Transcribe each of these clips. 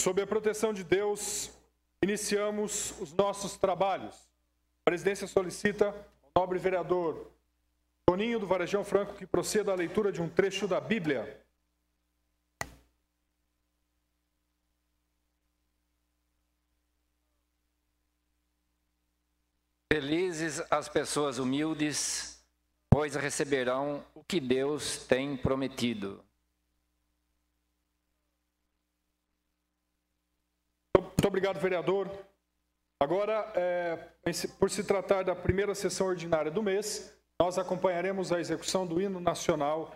Sob a proteção de Deus, iniciamos os nossos trabalhos. A presidência solicita ao nobre vereador Toninho do Varejão Franco que proceda à leitura de um trecho da Bíblia. Felizes as pessoas humildes, pois receberão o que Deus tem prometido. Muito obrigado, vereador. Agora, por se tratar da primeira sessão ordinária do mês, nós acompanharemos a execução do hino nacional.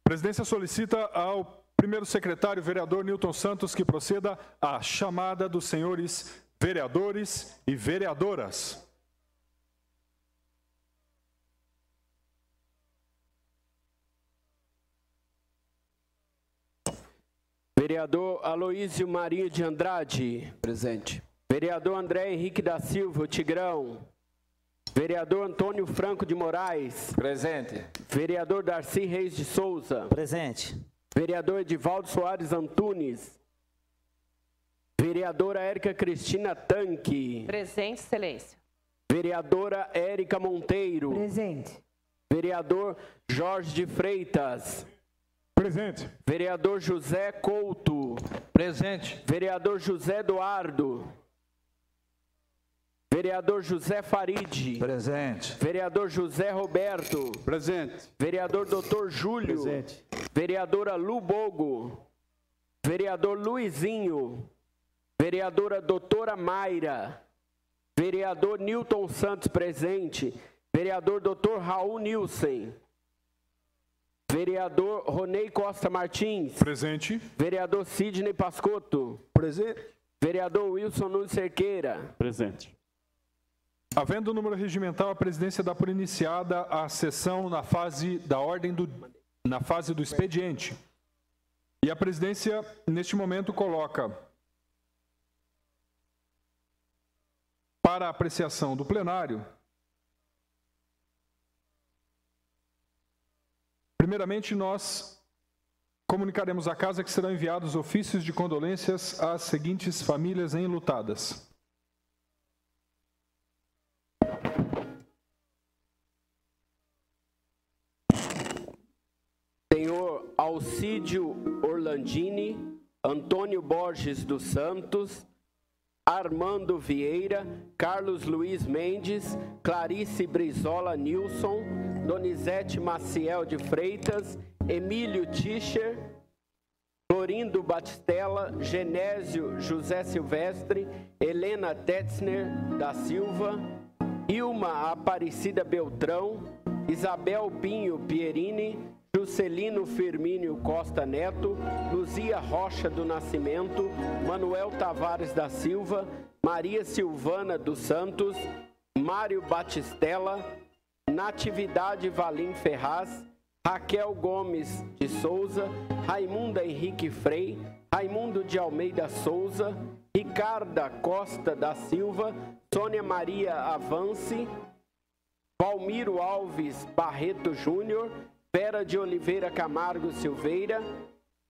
A presidência solicita ao primeiro secretário, vereador Nilton Santos, que proceda à chamada dos senhores vereadores e vereadoras. Vereador Aloísio Marinho de Andrade. Presente. Vereador André Henrique da Silva, o Tigrão. Vereador Antônio Franco de Moraes. Presente. Vereador Darcy Reis de Souza. Presente. Vereador Edivaldo Soares Antunes. Vereadora Érica Cristina Tanque. Presente, excelência. Vereadora Érica Monteiro. Presente. Vereador Jorge de Freitas. Presente. Vereador José Couto. Presente. Vereador José Eduardo. Vereador José Farid. Presente. Vereador José Roberto. Presente. Vereador Dr. Júlio. Presente. Vereadora Lu Bogo. Vereador Luizinho. Vereadora Doutora Mayra. Vereador Newton Santos, presente. Vereador Dr. Raul Nilsen. Vereador Ronei Costa Martins. Presente. Vereador Sidney Pascotto. Presente. Vereador Wilson Nunes Cerqueira. Presente. Havendo o número regimental, a presidência dá por iniciada a sessão na fase do expediente. E a presidência, neste momento, coloca para a apreciação do plenário, primeiramente, nós comunicaremos à casa que serão enviados ofícios de condolências às seguintes famílias enlutadas. Senhor Alcídio Orlandini, Antônio Borges dos Santos, Armando Vieira, Carlos Luiz Mendes, Clarice Brizola Nilson, Donizete Maciel de Freitas, Emílio Tischer, Florindo Batistella, Genésio José Silvestre, Helena Tetzner da Silva, Ilma Aparecida Beltrão, Isabel Pinho Pierini, Juscelino Firmínio Costa Neto, Luzia Rocha do Nascimento, Manuel Tavares da Silva, Maria Silvana dos Santos, Mário Batistella, Natividade Valim Ferraz, Raquel Gomes de Souza, Raimunda Henrique Frei, Raimundo de Almeida Souza, Ricarda Costa da Silva, Sônia Maria Avance, Valmiro Alves Barreto Júnior, Vera de Oliveira Camargo Silveira,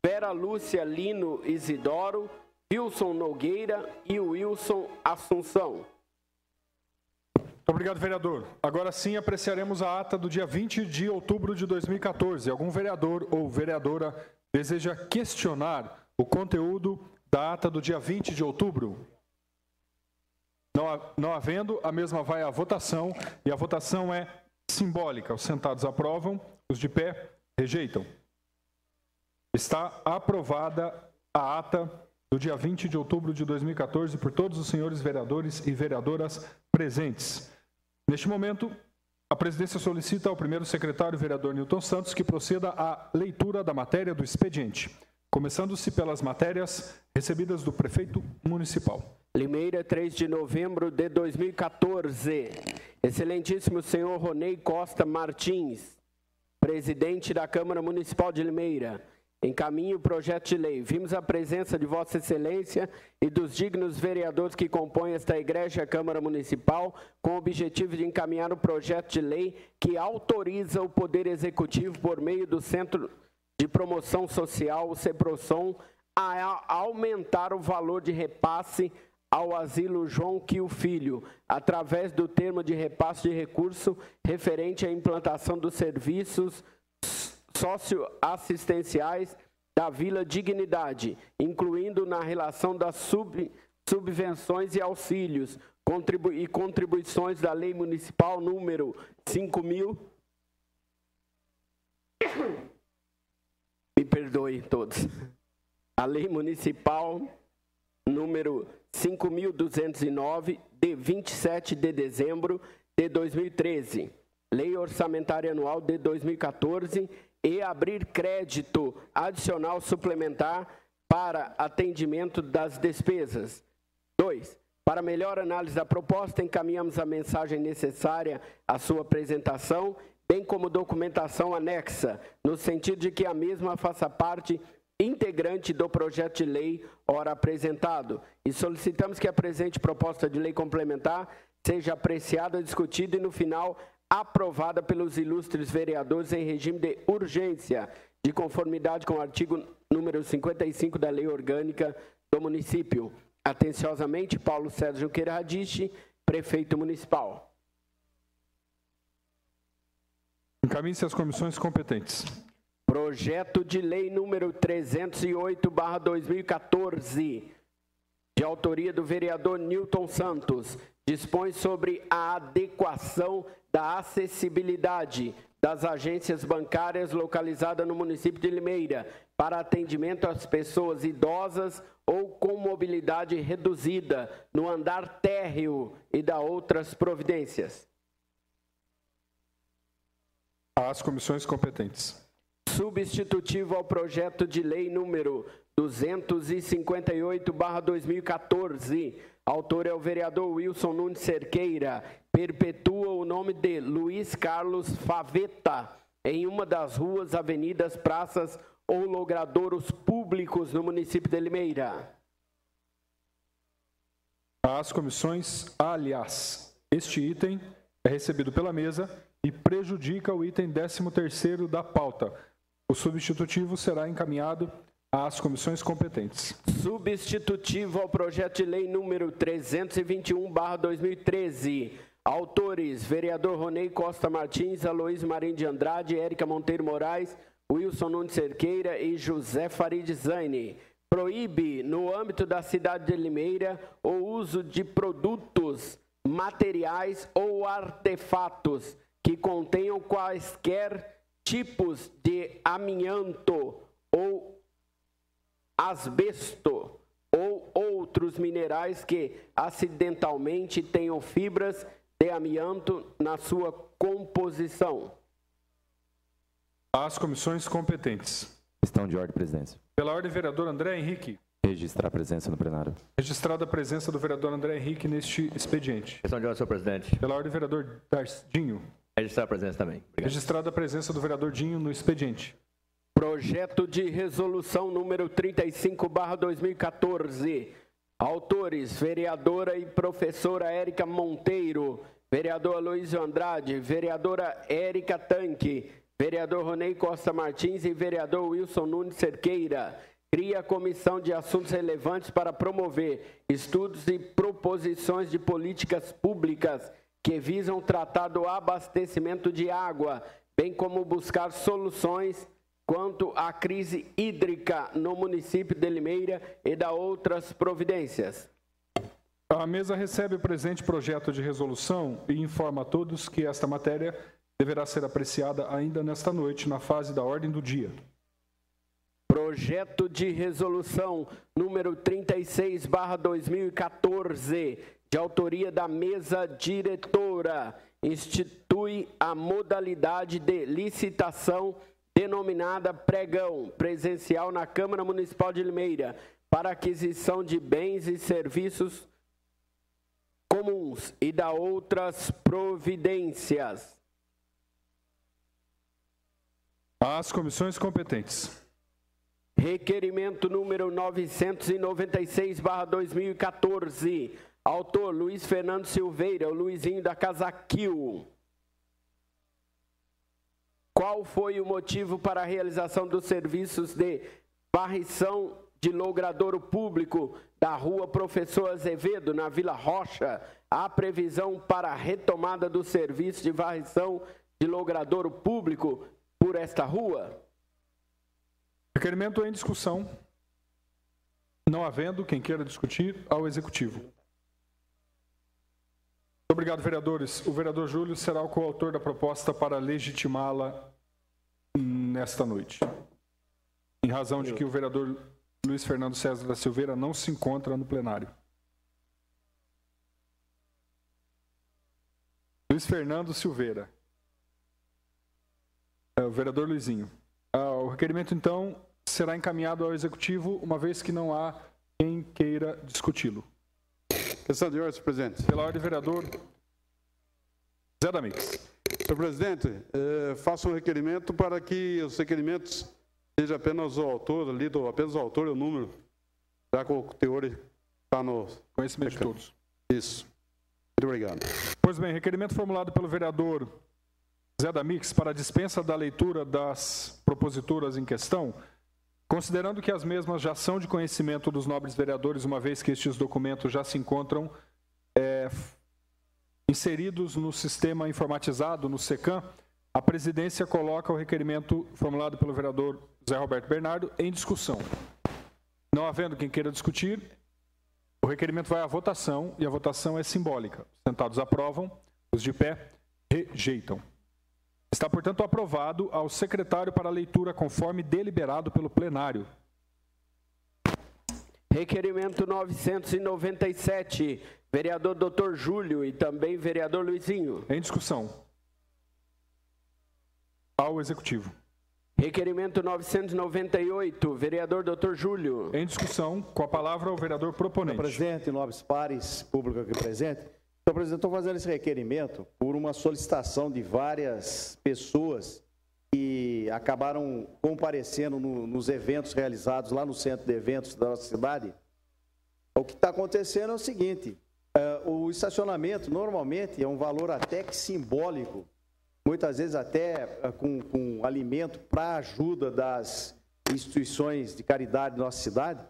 Vera Lúcia Lino Isidoro, Wilson Nogueira e Wilson Assunção. Muito obrigado, vereador. Agora sim apreciaremos a ata do dia 20 de outubro de 2014. Algum vereador ou vereadora deseja questionar o conteúdo da ata do dia 20 de outubro? Não havendo, a mesma vai à votação e a votação é simbólica. Os sentados aprovam, os de pé rejeitam. Está aprovada a ata do dia 20 de outubro de 2014 por todos os senhores vereadores e vereadoras presentes. Neste momento, a presidência solicita ao primeiro secretário, vereador Newton Santos, que proceda à leitura da matéria do expediente, começando-se pelas matérias recebidas do prefeito municipal. Limeira, 3 de novembro de 2014. Excelentíssimo senhor Ronei Costa Martins, presidente da Câmara Municipal de Limeira, encaminhe o projeto de lei. Vimos a presença de Vossa Excelência e dos dignos vereadores que compõem esta Igreja Câmara Municipal com o objetivo de encaminhar o projeto de lei que autoriza o Poder Executivo, por meio do Centro de Promoção Social, o CEPROSOM, a aumentar o valor de repasse ao Asilo João Quio Filho, através do termo de repasse de recurso referente à implantação dos serviços socioassistenciais da Vila Dignidade, incluindo na relação das subvenções e auxílios e contribuições da Lei Municipal número 5.000. Me perdoem todos. A Lei Municipal número 5.209, de 27 de dezembro de 2013, Lei Orçamentária Anual de 2014, e abrir crédito adicional suplementar para atendimento das despesas. 2. Para melhor análise da proposta, encaminhamos a mensagem necessária à sua apresentação, bem como documentação anexa, no sentido de que a mesma faça parte integrante do projeto de lei ora apresentado, e solicitamos que a presente proposta de lei complementar seja apreciada, discutida e, no final, aprovada pelos ilustres vereadores em regime de urgência, de conformidade com o artigo número 55 da Lei Orgânica do município. Atenciosamente, Paulo César Junqueira Radiche, prefeito municipal. Encaminhe-se às comissões competentes. Projeto de lei número 308/2014, de autoria do vereador Newton Santos, dispõe sobre a adequação da acessibilidade das agências bancárias localizadas no município de Limeira para atendimento às pessoas idosas ou com mobilidade reduzida no andar térreo e da outras providências. Às comissões competentes. Substitutivo ao projeto de lei número 258/2014. Autor é o vereador Wilson Nunes Cerqueira. Perpetua o nome de Luiz Carlos Faveta em uma das ruas, avenidas, praças ou logradouros públicos no município de Limeira. Às comissões, aliás, este item é recebido pela mesa e prejudica o item 13º da pauta. O substitutivo será encaminhado às comissões competentes. Substitutivo ao projeto de lei número 321/2013. Autores: vereador Ronei Costa Martins, Aloysio Marinho de Andrade, Érica Monteiro Moraes, Wilson Nunes Cerqueira e José Farid Zaine. Proíbe, no âmbito da cidade de Limeira, o uso de produtos, materiais ou artefatos que contenham quaisquer tipos de amianto ou asbesto ou outros minerais que acidentalmente tenham fibras de amianto na sua composição. Às comissões competentes. Questão de ordem, presidência. Pela ordem, vereador André Henrique. Registrar a presença no plenário. Registrada a presença do vereador André Henrique neste expediente. Questão de ordem, senhor presidente. Pela ordem, vereador Dinho. Registrar a presença também. Obrigado. Registrada a presença do vereador Dinho no expediente. Projeto de resolução número 35/2014. Autores: vereadora e professora Érica Monteiro, vereador Aloysio Andrade, vereadora Érica Tanque, vereador Ronei Costa Martins e vereador Wilson Nunes Cerqueira. Cria a comissão de assuntos relevantes para promover estudos e proposições de políticas públicas que visam tratar do abastecimento de água, bem como buscar soluções quanto à crise hídrica no município de Limeira e da outras providências. A mesa recebe o presente projeto de resolução e informa a todos que esta matéria deverá ser apreciada ainda nesta noite, na fase da ordem do dia. Projeto de resolução número 36/2014, de autoria da mesa diretora, institui a modalidade de licitação denominada pregão presencial na Câmara Municipal de Limeira para aquisição de bens e serviços comuns e da outras providências. Às comissões competentes. Requerimento número 996/2014. Autor: Luiz Fernando Silveira, o Luizinho da Casaquil. Qual foi o motivo para a realização dos serviços de varrição de logradouro público da rua Professor Azevedo, na Vila Rocha? Há previsão para a retomada do serviço de varrição de logradouro público por esta rua? Requerimento em discussão. Não havendo quem queira discutir, ao Executivo. Obrigado, vereadores. O vereador Júlio será o coautor da proposta para legitimá-la nesta noite. Em razão de que o vereador Luiz Fernando César da Silveira não se encontra no plenário. Luiz Fernando Silveira. O vereador Luizinho. O requerimento, então, será encaminhado ao Executivo, uma vez que não há quem queira discuti-lo. Questão de ordem, senhor presidente. Pela ordem, vereador Zé Damix. Senhor presidente, faço um requerimento para que os requerimentos seja apenas o autor, lido apenas o autor e o número, já que o teor está no conhecimento de todos. Isso. Muito obrigado. Pois bem, requerimento formulado pelo vereador Zé da Mix para a dispensa da leitura das proposituras em questão, considerando que as mesmas já são de conhecimento dos nobres vereadores, uma vez que estes documentos já se encontram inseridos no sistema informatizado, no SECAM, a presidência coloca o requerimento formulado pelo vereador José Roberto Bernardo em discussão. Não havendo quem queira discutir, o requerimento vai à votação e a votação é simbólica. Os sentados aprovam, os de pé rejeitam. Está, portanto, aprovado ao secretário para leitura conforme deliberado pelo plenário. Requerimento 997, vereador Dr. Júlio e também vereador Luizinho. Em discussão. Ao Executivo. Requerimento 998, vereador Dr. Júlio. Em discussão, com a palavra o vereador proponente. Senhor presidente, nobres pares, público aqui presente. Senhor presidente, estou fazendo esse requerimento por uma solicitação de várias pessoas que acabaram comparecendo nos eventos realizados lá no centro de eventos da nossa cidade. O que está acontecendo é o seguinte, o estacionamento normalmente é um valor até que simbólico, muitas vezes até com alimento para ajuda das instituições de caridade da nossa cidade.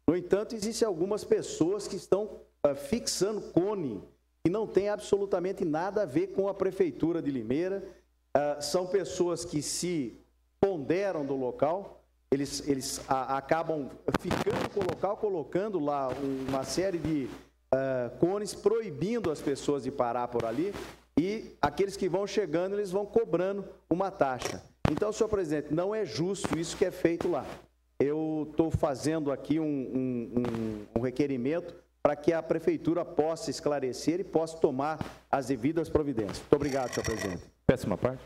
No entanto, existem algumas pessoas que estão fixando cone e não tem absolutamente nada a ver com a Prefeitura de Limeira. São pessoas que se ponderam do local, eles acabam ficando com o local, colocando lá uma série de cones, proibindo as pessoas de parar por ali, e aqueles que vão chegando, eles vão cobrando uma taxa. Então, senhor presidente, não é justo isso que é feito lá. Eu estou fazendo aqui um requerimento para que a Prefeitura possa esclarecer e possa tomar as devidas providências. Muito obrigado, senhor presidente. Peço uma parte.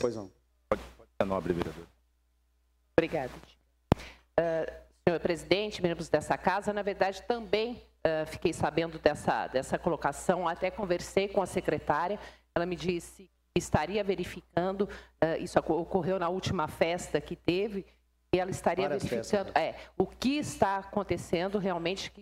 Pois não. Pode ser nobre, vereador. Obrigada. Senhor presidente, membros dessa casa, na verdade também fiquei sabendo dessa colocação, até conversei com a secretária, ela me disse que estaria verificando, isso ocorreu na última festa que teve, e ela estaria verificando o que está acontecendo realmente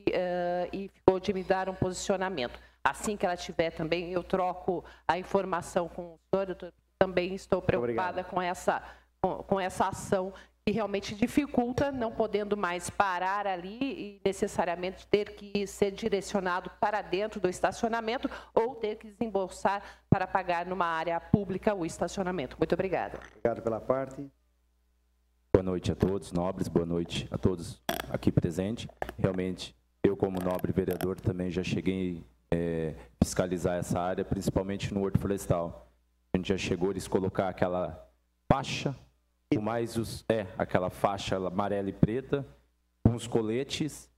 e ficou de me dar um posicionamento. Assim que ela tiver também, eu troco a informação com o senhor, eu também estou preocupada com essa ação que realmente dificulta, não podendo mais parar ali e necessariamente ter que ser direcionado para dentro do estacionamento ou ter que desembolsar para pagar numa área pública o estacionamento. Muito obrigada. Obrigado pela parte. Boa noite a todos, nobres, boa noite a todos aqui presentes. Realmente, eu como nobre vereador também já cheguei fiscalizar essa área, principalmente no Horto Florestal. A gente já chegou a eles colocar aquela faixa, mais aquela faixa amarela e preta, com os coletes,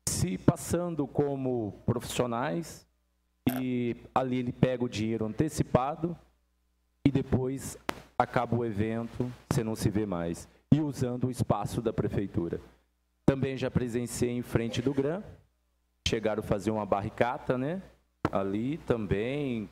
se passando como profissionais, e ali ele pega o dinheiro antecipado e depois acaba o evento, você não se vê mais, e usando o espaço da prefeitura. Também já presenciei em frente do GRAM, chegaram a fazer uma barricata, né? Ali também,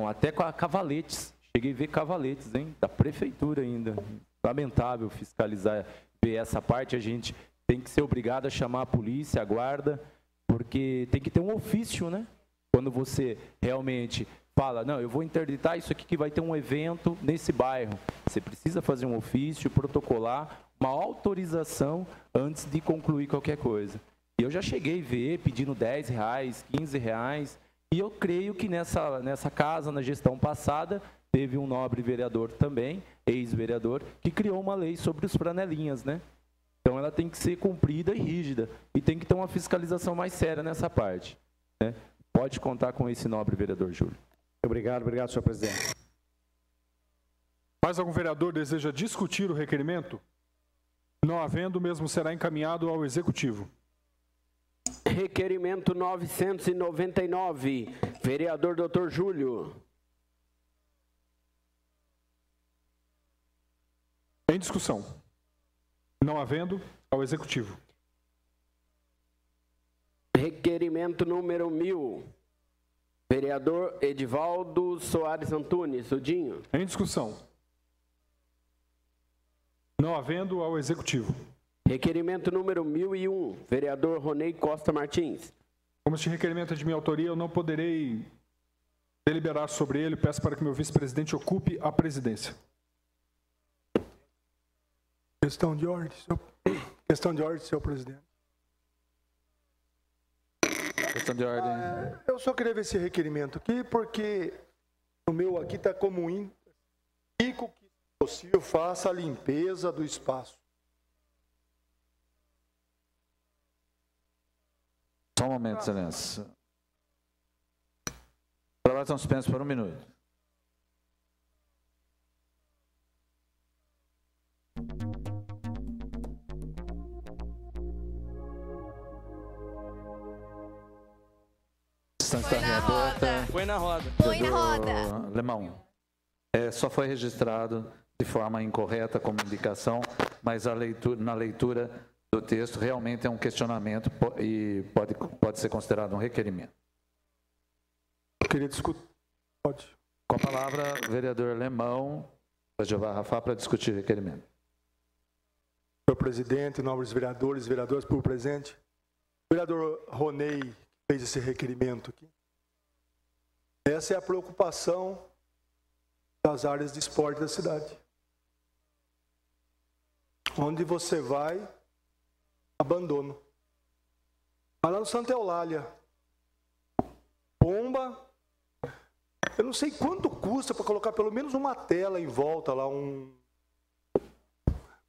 até com cavaletes. Cheguei a ver cavaletes, hein? Da prefeitura ainda. Lamentável fiscalizar, ver essa parte. A gente tem que ser obrigado a chamar a polícia, a guarda, porque tem que ter um ofício, né? Quando você realmente fala, não, eu vou interditar isso aqui que vai ter um evento nesse bairro. Você precisa fazer um ofício, protocolar, uma autorização antes de concluir qualquer coisa. E eu já cheguei a ver pedindo R$10, R$15, e eu creio que nessa casa, na gestão passada, teve um nobre vereador também, ex-vereador, que criou uma lei sobre os franelinhas, né? Então ela tem que ser cumprida e rígida, e tem que ter uma fiscalização mais séria nessa parte, né? Pode contar com esse nobre vereador Júlio. Obrigado, senhor presidente. Mais algum vereador deseja discutir o requerimento? Não havendo, o mesmo será encaminhado ao Executivo. Requerimento 999, vereador Dr. Júlio. Em discussão. Não havendo, ao Executivo. Requerimento número 1000, vereador Edivaldo Soares Antunes, o Dinho. Em discussão. Não havendo, ao Executivo. Requerimento número 1001, vereador Ronei Costa Martins. Como este requerimento é de minha autoria, eu não poderei deliberar sobre ele. Peço para que meu vice-presidente ocupe a presidência. Questão de ordem, senhor presidente. Questão de ordem. Eu só queria ver esse requerimento aqui, porque o meu aqui está como indico que, se possível, faça a limpeza do espaço. Só um momento, excelência. Trabalhos são suspensos por 1 minuto. Está reaberta. Põe na roda. Põe na roda. Lemão, só foi registrado de forma incorreta como indicação, mas na leitura do texto realmente é um questionamento e pode ser considerado um requerimento. Eu queria discutir. Pode. Com a palavra, vereador Lemão, Jeová Rafá, para discutir o requerimento. Senhor presidente, nobres vereadores, vereadoras por presente. O vereador Ronei fez esse requerimento aqui. Essa é a preocupação das áreas de esporte da cidade. Onde você vai, abandono. Mas lá no Santa Eulália, pomba, eu não sei quanto custa para colocar pelo menos uma tela em volta lá,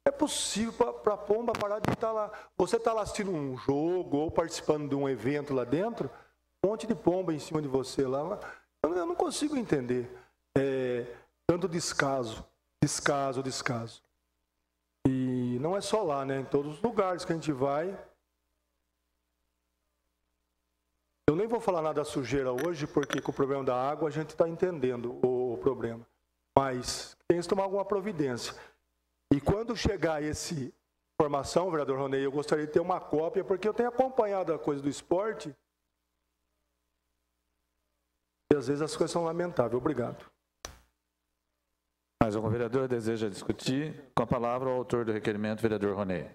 É possível para a pomba parar de estar lá. Você está lá assistindo um jogo ou participando de um evento lá dentro, um monte de pomba em cima de você lá. Eu não consigo entender. Tanto descaso. E não é só lá, né? Em todos os lugares que a gente vai. Eu nem vou falar nada da sujeira hoje, porque com o problema da água a gente está entendendo o problema. Mas tem que tomar alguma providência. E quando chegar essa informação, vereador Ronei, eu gostaria de ter uma cópia, porque eu tenho acompanhado a coisa do esporte e às vezes as coisas são lamentáveis. Obrigado. Mais algum vereador deseja discutir? Com a palavra, o autor do requerimento, vereador Ronei.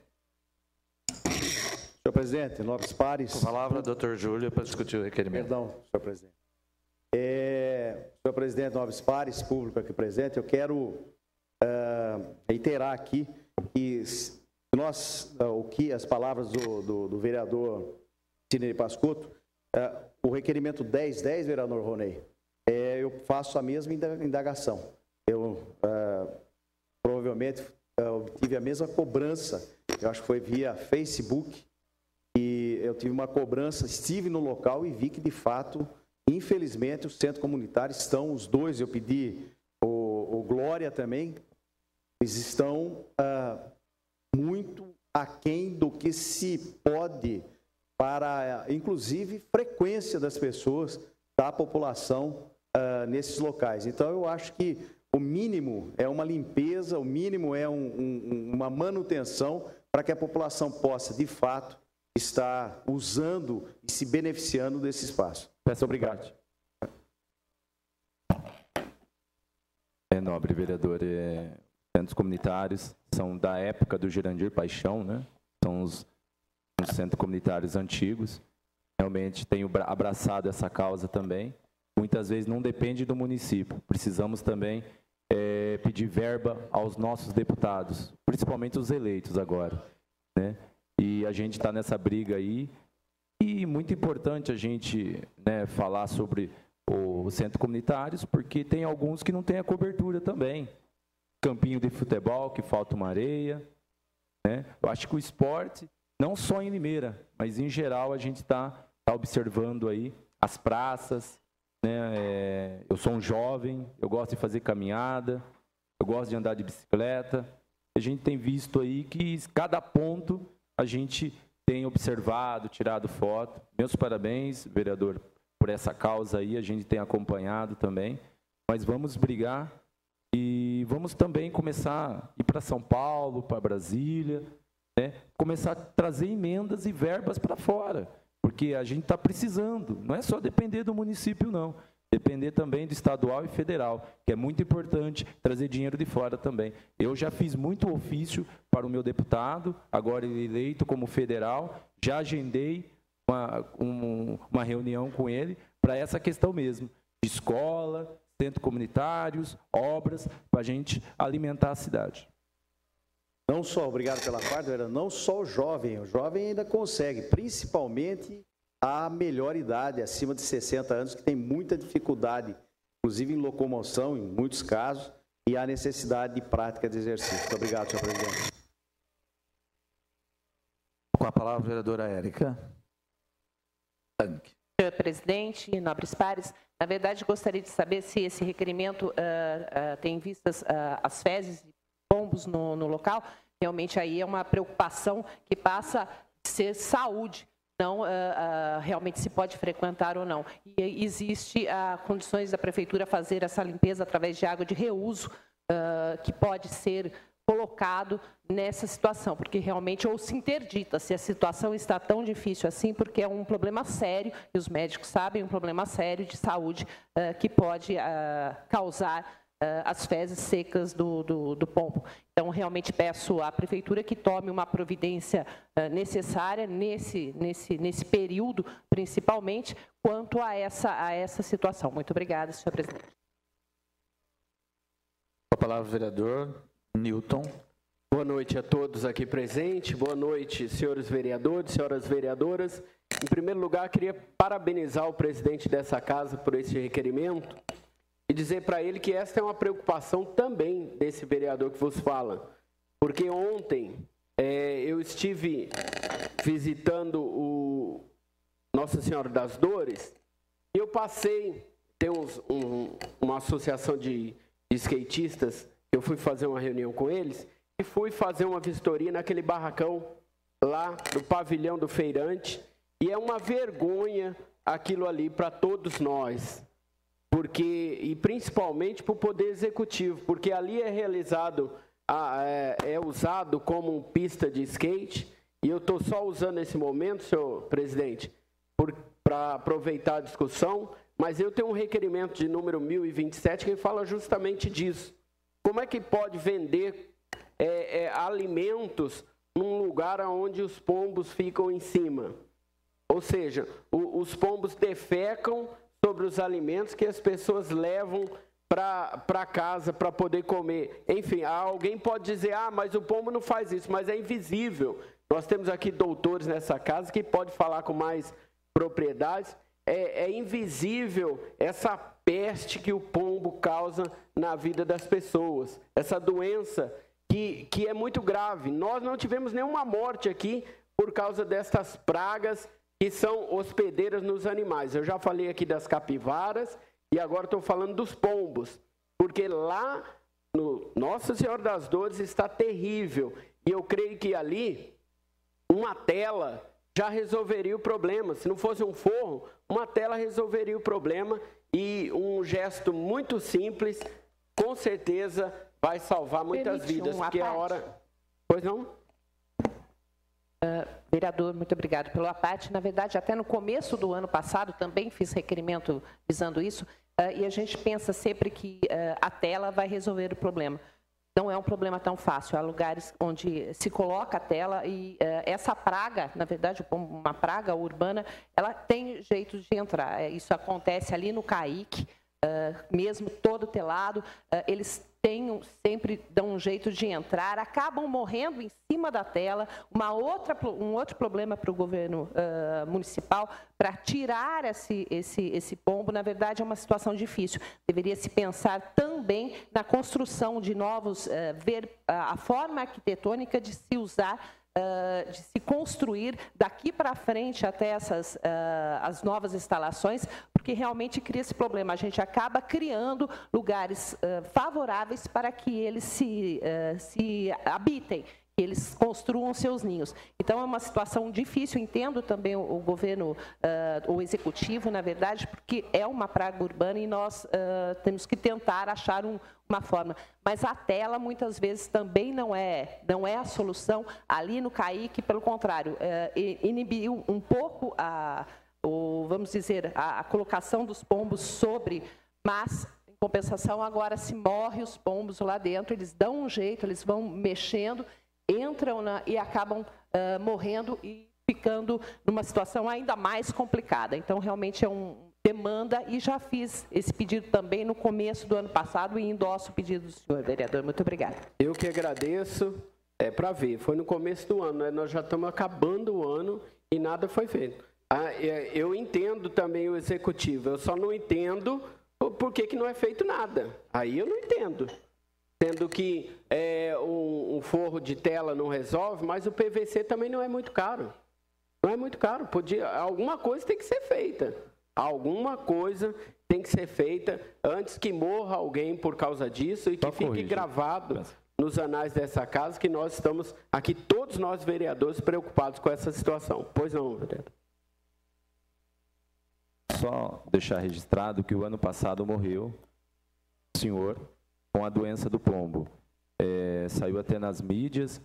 Senhor presidente, nobres pares. Com a palavra, doutor Júlio, para discutir o requerimento. Perdão, senhor presidente. Senhor presidente, nobres pares, público aqui presente, eu quero reiterar aqui que as palavras do vereador Sidney Pascotto, o requerimento 1010, vereador Ronei, eu faço a mesma indagação. Eu provavelmente obtive a mesma cobrança, eu acho que foi via Facebook, e eu tive uma cobrança, estive no local e vi que, de fato, infelizmente, os centros comunitários estão, os dois, eu pedi o Glória também, eles estão muito aquém do que se pode para, inclusive, frequência das pessoas, da população nesses locais. Então, eu acho que o mínimo é uma limpeza, o mínimo é uma manutenção para que a população possa, de fato, estar usando e se beneficiando desse espaço. Muito obrigado. Nobre vereador, centros comunitários são da época do Jurandir Paixão, né? São os centros comunitários antigos. Realmente tenho abraçado essa causa também. Muitas vezes não depende do município. Precisamos também pedir verba aos nossos deputados, principalmente os eleitos agora, né? E a gente está nessa briga aí. E muito importante a gente, né, falar sobre os centros comunitários, porque tem alguns que não têm a cobertura também. Campinho de futebol, que falta uma areia, né? Eu acho que o esporte, não só em Limeira, mas em geral a gente está observando aí as praças, né? Eu sou um jovem, eu gosto de fazer caminhada, eu gosto de andar de bicicleta. A gente tem visto aí que cada ponto a gente tem observado, tirado foto. Meus parabéns, vereador, por essa causa aí, a gente tem acompanhado também. Mas vamos brigar e vamos também começar a ir para São Paulo, para Brasília, né? Começar a trazer emendas e verbas para fora, porque a gente está precisando. Não é só depender do município, não. Depender também do estadual e federal, que é muito importante trazer dinheiro de fora também. Eu já fiz muito ofício para o meu deputado, agora ele eleito como federal, já agendei uma reunião com ele para essa questão mesmo, de escola, centros comunitários, obras, para a gente alimentar a cidade. Não só, obrigado pela parte, não só o jovem ainda consegue, principalmente a melhor idade, acima de 60 anos, que tem muita dificuldade, inclusive em locomoção, em muitos casos, e há necessidade de prática de exercício. Muito obrigado, senhor presidente. Com a palavra, a vereadora Érica. Senhor presidente, nobres pares, na verdade gostaria de saber se esse requerimento tem vistas as fezes e pombos no local. Realmente aí é uma preocupação que passa a ser saúde, não realmente se pode frequentar ou não. E existe condições da prefeitura fazer essa limpeza através de água de reuso, que pode ser colocado nessa situação, porque realmente, ou se interdita, se a situação está tão difícil assim, porque é um problema sério, e os médicos sabem, um problema sério de saúde que pode causar as fezes secas do pombo. Então, realmente peço à prefeitura que tome uma providência necessária nesse período, principalmente, quanto a essa situação. Muito obrigada, senhor presidente. Com a palavra, o vereador Newton. Boa noite a todos aqui presentes. Boa noite, senhores vereadores, senhoras vereadoras. Em primeiro lugar, queria parabenizar o presidente dessa casa por esse requerimento e dizer para ele que esta é uma preocupação também desse vereador que vos fala. Porque ontem eu estive visitando o Nossa Senhora das Dores e eu passei, tem uma associação de skatistas, eu fui fazer uma reunião com eles e fui fazer uma vistoria naquele barracão lá do pavilhão do feirante, e é uma vergonha aquilo ali para todos nós, e principalmente para o Poder Executivo, porque ali é realizado, é usado como pista de skate, e eu estou só usando esse momento, senhor presidente, para aproveitar a discussão, mas eu tenho um requerimento de número 1027 que fala justamente disso. Como é que pode vender alimentos num lugar onde os pombos ficam em cima? Ou seja, os pombos defecam sobre os alimentos que as pessoas levam para casa para poder comer. Enfim, alguém pode dizer, mas o pombo não faz isso, mas é invisível. Nós temos aqui doutores nessa casa que podem falar com mais propriedades. É invisível essa peste que o pombo causa na vida das pessoas, essa doença que é muito grave. Nós não tivemos nenhuma morte aqui por causa destas pragas que são hospedeiras nos animais. Eu já falei aqui das capivaras e agora estou falando dos pombos, porque lá no Nossa Senhora das Dores está terrível, e eu creio que ali uma tela já resolveria o problema. Se não fosse um forro, uma tela resolveria o problema, e um gesto muito simples, com certeza, vai salvar muitas vidas. Porque a hora... Pois não? Vereador, muito obrigado pelo aparte. Na verdade, até no começo do ano passado, também fiz requerimento visando isso, e a gente pensa sempre que a tela vai resolver o problema. Não é um problema tão fácil. Há lugares onde se coloca a tela e essa praga, na verdade, uma praga urbana, ela tem jeito de entrar. Isso acontece ali no CAIC, mesmo todo telado, eles sempre dão um jeito de entrar, acabam morrendo em cima da tela. Um outro problema para o governo municipal, para tirar esse pombo, na verdade é uma situação difícil. Deveria se pensar também na construção de novos, ver a forma arquitetônica de se usar, de se construir daqui para frente até as novas instalações, porque realmente cria esse problema. A gente acaba criando lugares favoráveis para que eles se habitem, que eles construam seus ninhos. Então, é uma situação difícil. Entendo também o governo, o executivo, na verdade, porque é uma praga urbana e nós temos que tentar achar uma forma. Mas a tela, muitas vezes, também não é a solução. Ali no CAIC, pelo contrário, inibiu um pouco vamos dizer, a colocação dos pombos sobre, mas, em compensação, agora se morre os pombos lá dentro, eles dão um jeito, eles vão mexendo, entram e acabam morrendo e ficando numa situação ainda mais complicada. Então, realmente, demanda e já fiz esse pedido também no começo do ano passado e endosso o pedido do senhor vereador. Muito obrigada. Eu que agradeço. Para ver, foi no começo do ano, né? Nós já estamos acabando o ano e nada foi feito. Eu entendo também o executivo, eu só não entendo por que não é feito nada. Aí eu não entendo. Sendo que um forro de tela não resolve, mas o PVC também não é muito caro. Não é muito caro. Alguma coisa tem que ser feita. Alguma coisa tem que ser feita antes que morra alguém por causa disso e que fique gravado nos anais dessa casa que nós estamos aqui, todos nós vereadores, preocupados com essa situação. Pois não, vereador? Só deixar registrado que o ano passado morreu o senhor com a doença do pombo. Saiu até nas mídias. Se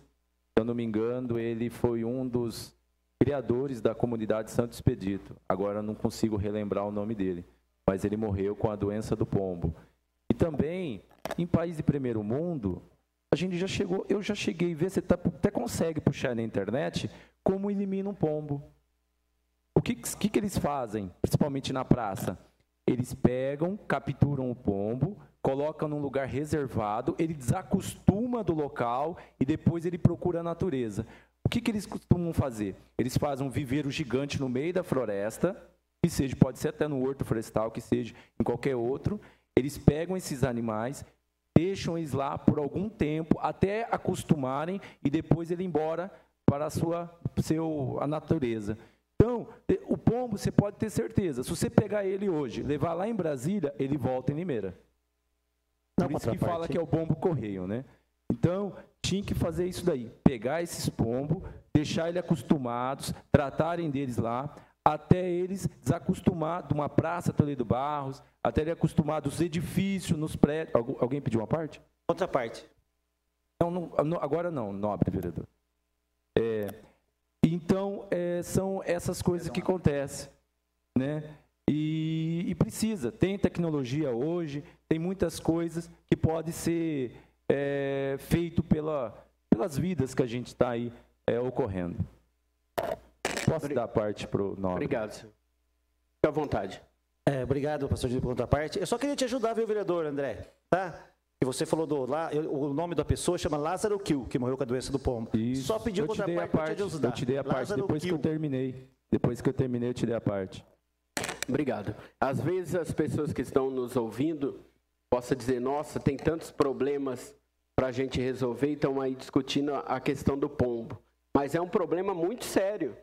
eu não me engano, ele foi um dos criadores da comunidade Santo Expedito. Agora não consigo relembrar o nome dele, mas ele morreu com a doença do pombo. E também, em país de primeiro mundo, a gente já chegou, eu já cheguei a ver, você até consegue puxar na internet como elimina um pombo. O que eles fazem, principalmente na praça? Eles pegam, capturam o pombo, colocam num lugar reservado, ele desacostuma do local e depois ele procura a natureza. O que eles costumam fazer? Eles fazem um viveiro gigante no meio da floresta, que seja, pode ser até no horto florestal, que seja em qualquer outro. Eles pegam esses animais, deixam eles lá por algum tempo, até acostumarem, e depois ele ir embora para a natureza. Então, o pombo, você pode ter certeza, se você pegar ele hoje, levar lá em Brasília, ele volta em Limeira. Por isso que fala que é o pombo correio, né? Então, tinha que fazer isso daí, pegar esses pombos, deixar eles acostumados, tratarem deles lá, até eles desacostumar de uma praça Toledo Barros, até ele acostumar dos edifícios, nos prédios. Alguém pediu uma parte? Outra parte. Não, agora não, nobre vereador. Então, são essas coisas que acontecem, né? E precisa, tem tecnologia hoje, tem muitas coisas que pode ser feito pelas vidas que a gente está aí ocorrendo. Posso dar parte para o nobre? Obrigado, senhor. Fique à vontade. Obrigado, pastor Gil, por outra parte. Eu só queria te ajudar, viu, vereador André? Tá? E você falou o nome da pessoa chama Lázaro Kiel, que morreu com a doença do pombo. Isso. Só pediu outra parte para te ajudar. Eu te dei a parte depois que eu terminei. Depois que eu terminei, eu te dei a parte. Obrigado. Às vezes as pessoas que estão nos ouvindo possam dizer, nossa, tem tantos problemas para a gente resolver, e estão aí discutindo a questão do pombo. Mas é um problema muito sério,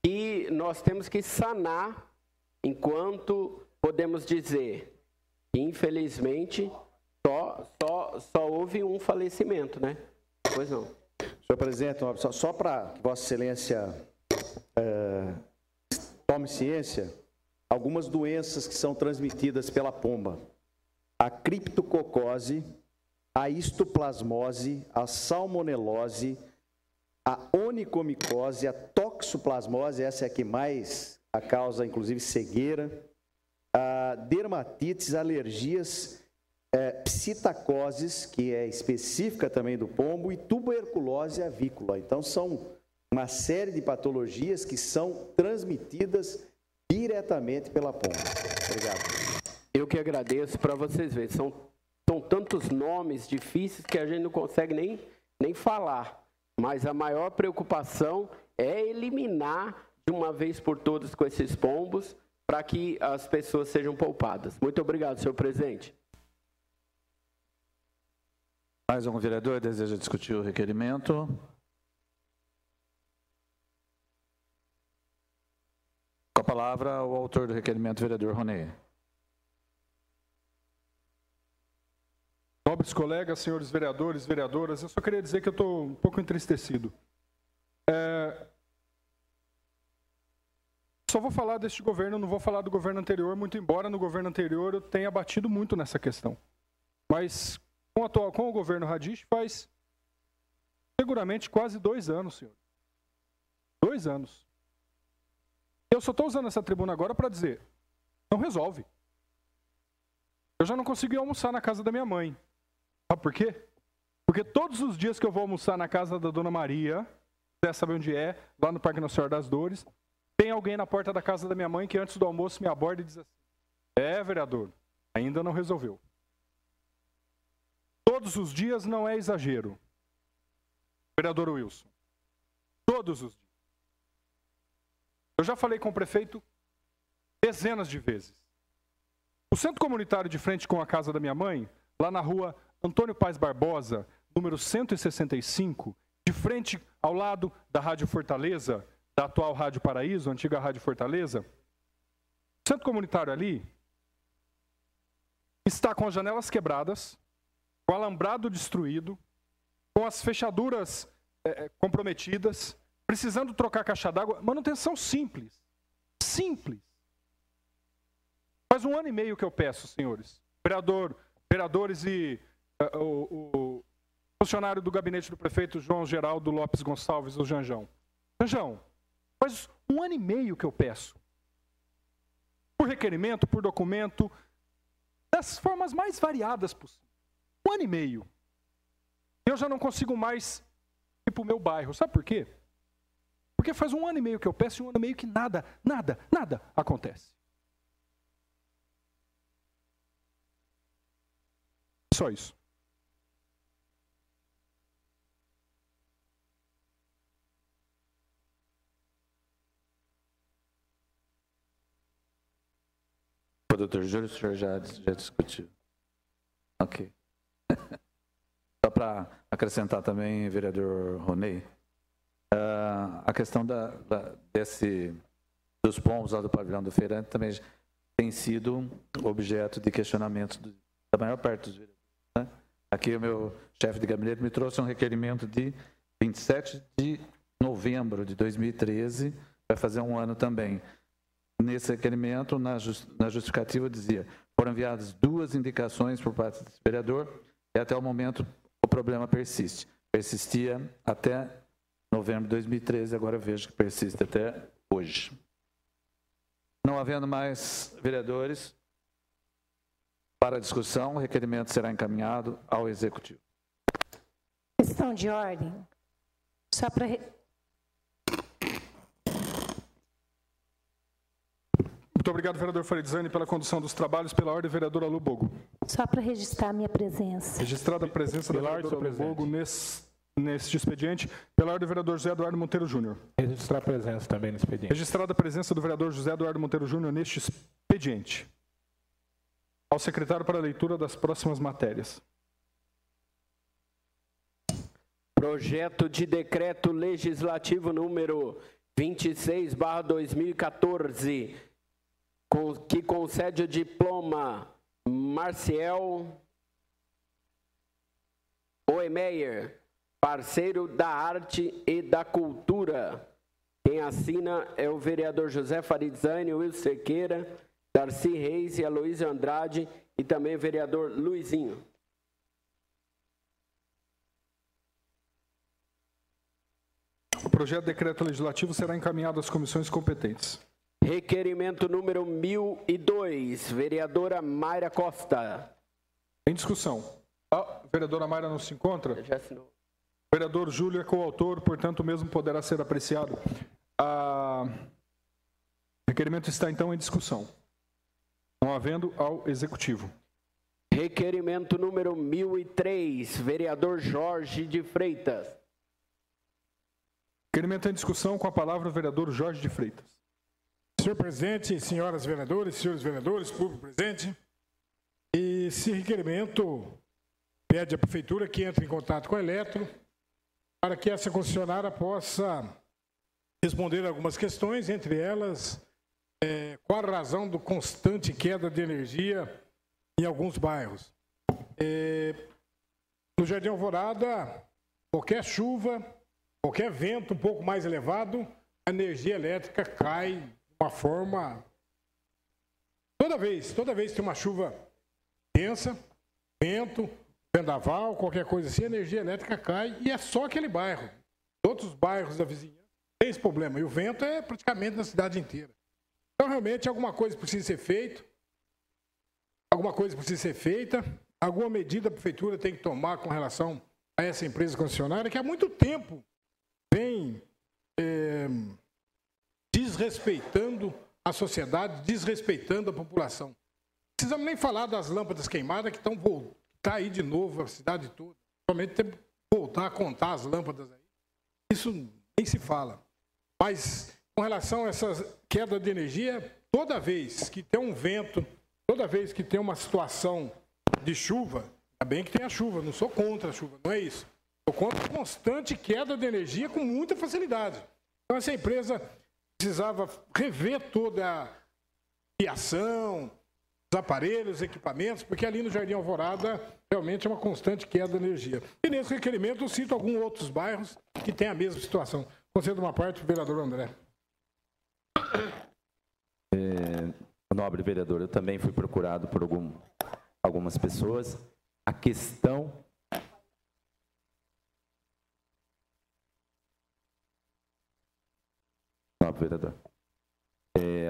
e nós temos que sanar enquanto podemos dizer, infelizmente, só houve um falecimento, né? Pois não. Senhor presidente, só para que Vossa Excelência tome ciência, algumas doenças que são transmitidas pela pomba: a criptococose, a histoplasmose, a salmonelose, a onicomicose, a toxoplasmose, essa é a que mais causa, inclusive, cegueira, a dermatites, alergias, psitacoses, que é específica também do pombo, e tuberculose avícola. Então, são uma série de patologias que são transmitidas diretamente pela pomba. Obrigado. Eu que agradeço, para vocês verem, são tantos nomes difíceis que a gente não consegue nem falar. Mas a maior preocupação é eliminar de uma vez por todas com esses pombos, para que as pessoas sejam poupadas. Muito obrigado, senhor presidente. Mais um vereador deseja discutir o requerimento? Com a palavra, o autor do requerimento, vereador Ronei. Nobres colegas, senhores vereadores, vereadoras, eu só queria dizer que eu estou um pouco entristecido. Só vou falar deste governo, não vou falar do governo anterior, muito embora no governo anterior eu tenha batido muito nessa questão. Mas com o governo Radish faz seguramente quase 2 anos, senhor. 2 anos. Eu só estou usando essa tribuna agora para dizer, não resolve. Eu já não consegui almoçar na casa da minha mãe. Sabe por quê? Porque todos os dias que eu vou almoçar na casa da Dona Maria, você sabe onde é, lá no Parque Nossa Senhora das Dores, Tem alguém na porta da casa da minha mãe que antes do almoço me aborda e diz assim: vereador, ainda não resolveu. Todos os dias não é exagero. Vereador Wilson, todos os dias. Eu já falei com o prefeito dezenas de vezes. O centro comunitário de frente com a casa da minha mãe, lá na rua Antônio Paz Barbosa, número 165, de frente ao lado da Rádio Fortaleza, da atual Rádio Paraíso, antiga Rádio Fortaleza, o centro comunitário ali está com as janelas quebradas, com o alambrado destruído, com as fechaduras comprometidas, precisando trocar caixa d'água, manutenção simples. Simples. Faz 1 ano e meio que eu peço, senhores, vereadores e o funcionário do gabinete do prefeito João Geraldo Lopes Gonçalves, o Janjão. Janjão, faz 1 ano e meio que eu peço. Por requerimento, por documento, das formas mais variadas possíveis. 1 ano e meio. Eu já não consigo mais ir para o meu bairro. Sabe por quê? Porque faz 1 ano e meio que eu peço e 1 ano e meio que nada acontece. Só isso. O doutor Júlio, o senhor já discutiu. Ok. Só para acrescentar também, vereador Ronei, a questão dos pombos lá do pavilhão do feirante também tem sido objeto de questionamento da maior parte dos vereadores. Né? Aqui o meu chefe de gabinete me trouxe um requerimento de 27 de novembro de 2013, vai fazer 1 ano também. Nesse requerimento, na justificativa, dizia: foram enviadas 2 indicações por parte desse vereador e até o momento o problema persiste. Persistia até novembro de 2013, agora eu vejo que persiste até hoje. Não havendo mais vereadores para discussão, o requerimento será encaminhado ao Executivo. Questão de ordem. Só para... Muito obrigado, vereador Faridizani, pela condução dos trabalhos. Pela ordem, vereadora Lubogo. Só para registrar a minha presença. Registrada a presença da vereadora Lubogo neste expediente. Pela ordem, vereador José Eduardo Monteiro Júnior. Registrar a presença também no expediente. Registrada a presença do vereador José Eduardo Monteiro Júnior neste expediente. Ao secretário para a leitura das próximas matérias. Projeto de decreto legislativo número 26/2014, que concede o diploma Marciel Oemeyer, parceiro da arte e da cultura. Quem assina é o vereador José Faridizani, Wilson Cerqueira, Darcy Reis e Aloysio Andrade, e também o vereador Luizinho. O projeto de decreto legislativo será encaminhado às comissões competentes. Requerimento número 1002, vereadora Mayra Costa. Em discussão. A vereadora Mayra não se encontra? Já assinou. O vereador Júlio é coautor, portanto, o mesmo poderá ser apreciado. O requerimento está, então, em discussão. Não havendo ao Executivo. Requerimento número 1003, vereador Jorge de Freitas. Requerimento em discussão, com a palavra o vereador Jorge de Freitas. Senhor presidente, senhoras vereadoras, senhores vereadores, público presente, esse requerimento pede à prefeitura que entre em contato com a Eletro para que essa concessionária possa responder algumas questões, entre elas, qual a razão do constante queda de energia em alguns bairros. No Jardim Alvorada, qualquer chuva, qualquer vento um pouco mais elevado, a energia elétrica cai de uma forma... Toda vez que tem uma chuva intensa, vento, vendaval, qualquer coisa assim, a energia elétrica cai e é só aquele bairro. Outros bairros da vizinhança tem esse problema. E o vento é praticamente na cidade inteira. Então, realmente, alguma coisa precisa ser feita. Alguma medida a prefeitura tem que tomar com relação a essa empresa concessionária que há muito tempo vem desrespeitando a sociedade, desrespeitando a população. Não precisamos nem falar das lâmpadas queimadas que tá aí de novo a cidade toda. Somente tem que voltar a contar as lâmpadas aí. Isso nem se fala. Mas com relação a essa queda de energia, toda vez que tem um vento, toda vez que tem uma situação de chuva, ainda bem que tem a chuva, não sou contra a chuva, não é isso. Sou contra a constante queda de energia com muita facilidade. Então essa empresa precisava rever toda a fiação, os aparelhos, os equipamentos, porque ali no Jardim Alvorada realmente é uma constante queda de energia. E nesse requerimento eu cito alguns outros bairros que têm a mesma situação. Concedo uma parte, vereador André. Nobre vereador, eu também fui procurado por algumas pessoas. A questão... Nobre vereador.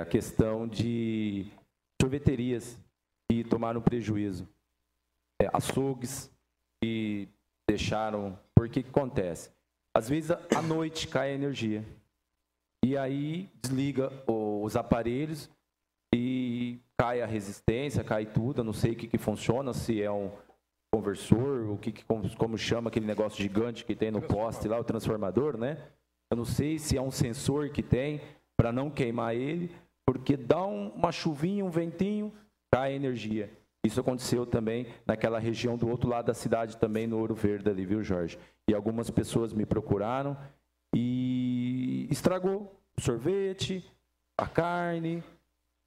A questão de sorveterias que tomaram prejuízo. Açougues que deixaram... Por que acontece? Às vezes, à noite, cai a energia. E aí, desliga os aparelhos e cai a resistência, cai tudo. Eu não sei o que funciona, se é um conversor, como chama aquele negócio gigante que tem no poste lá, o transformador, né? Eu não sei se é um sensor que tem para não queimar ele, porque dá uma chuvinha, um ventinho, cai a energia. Isso aconteceu também naquela região do outro lado da cidade, também no Ouro Verde ali, viu, Jorge? E algumas pessoas me procuraram e estragou o sorvete, a carne,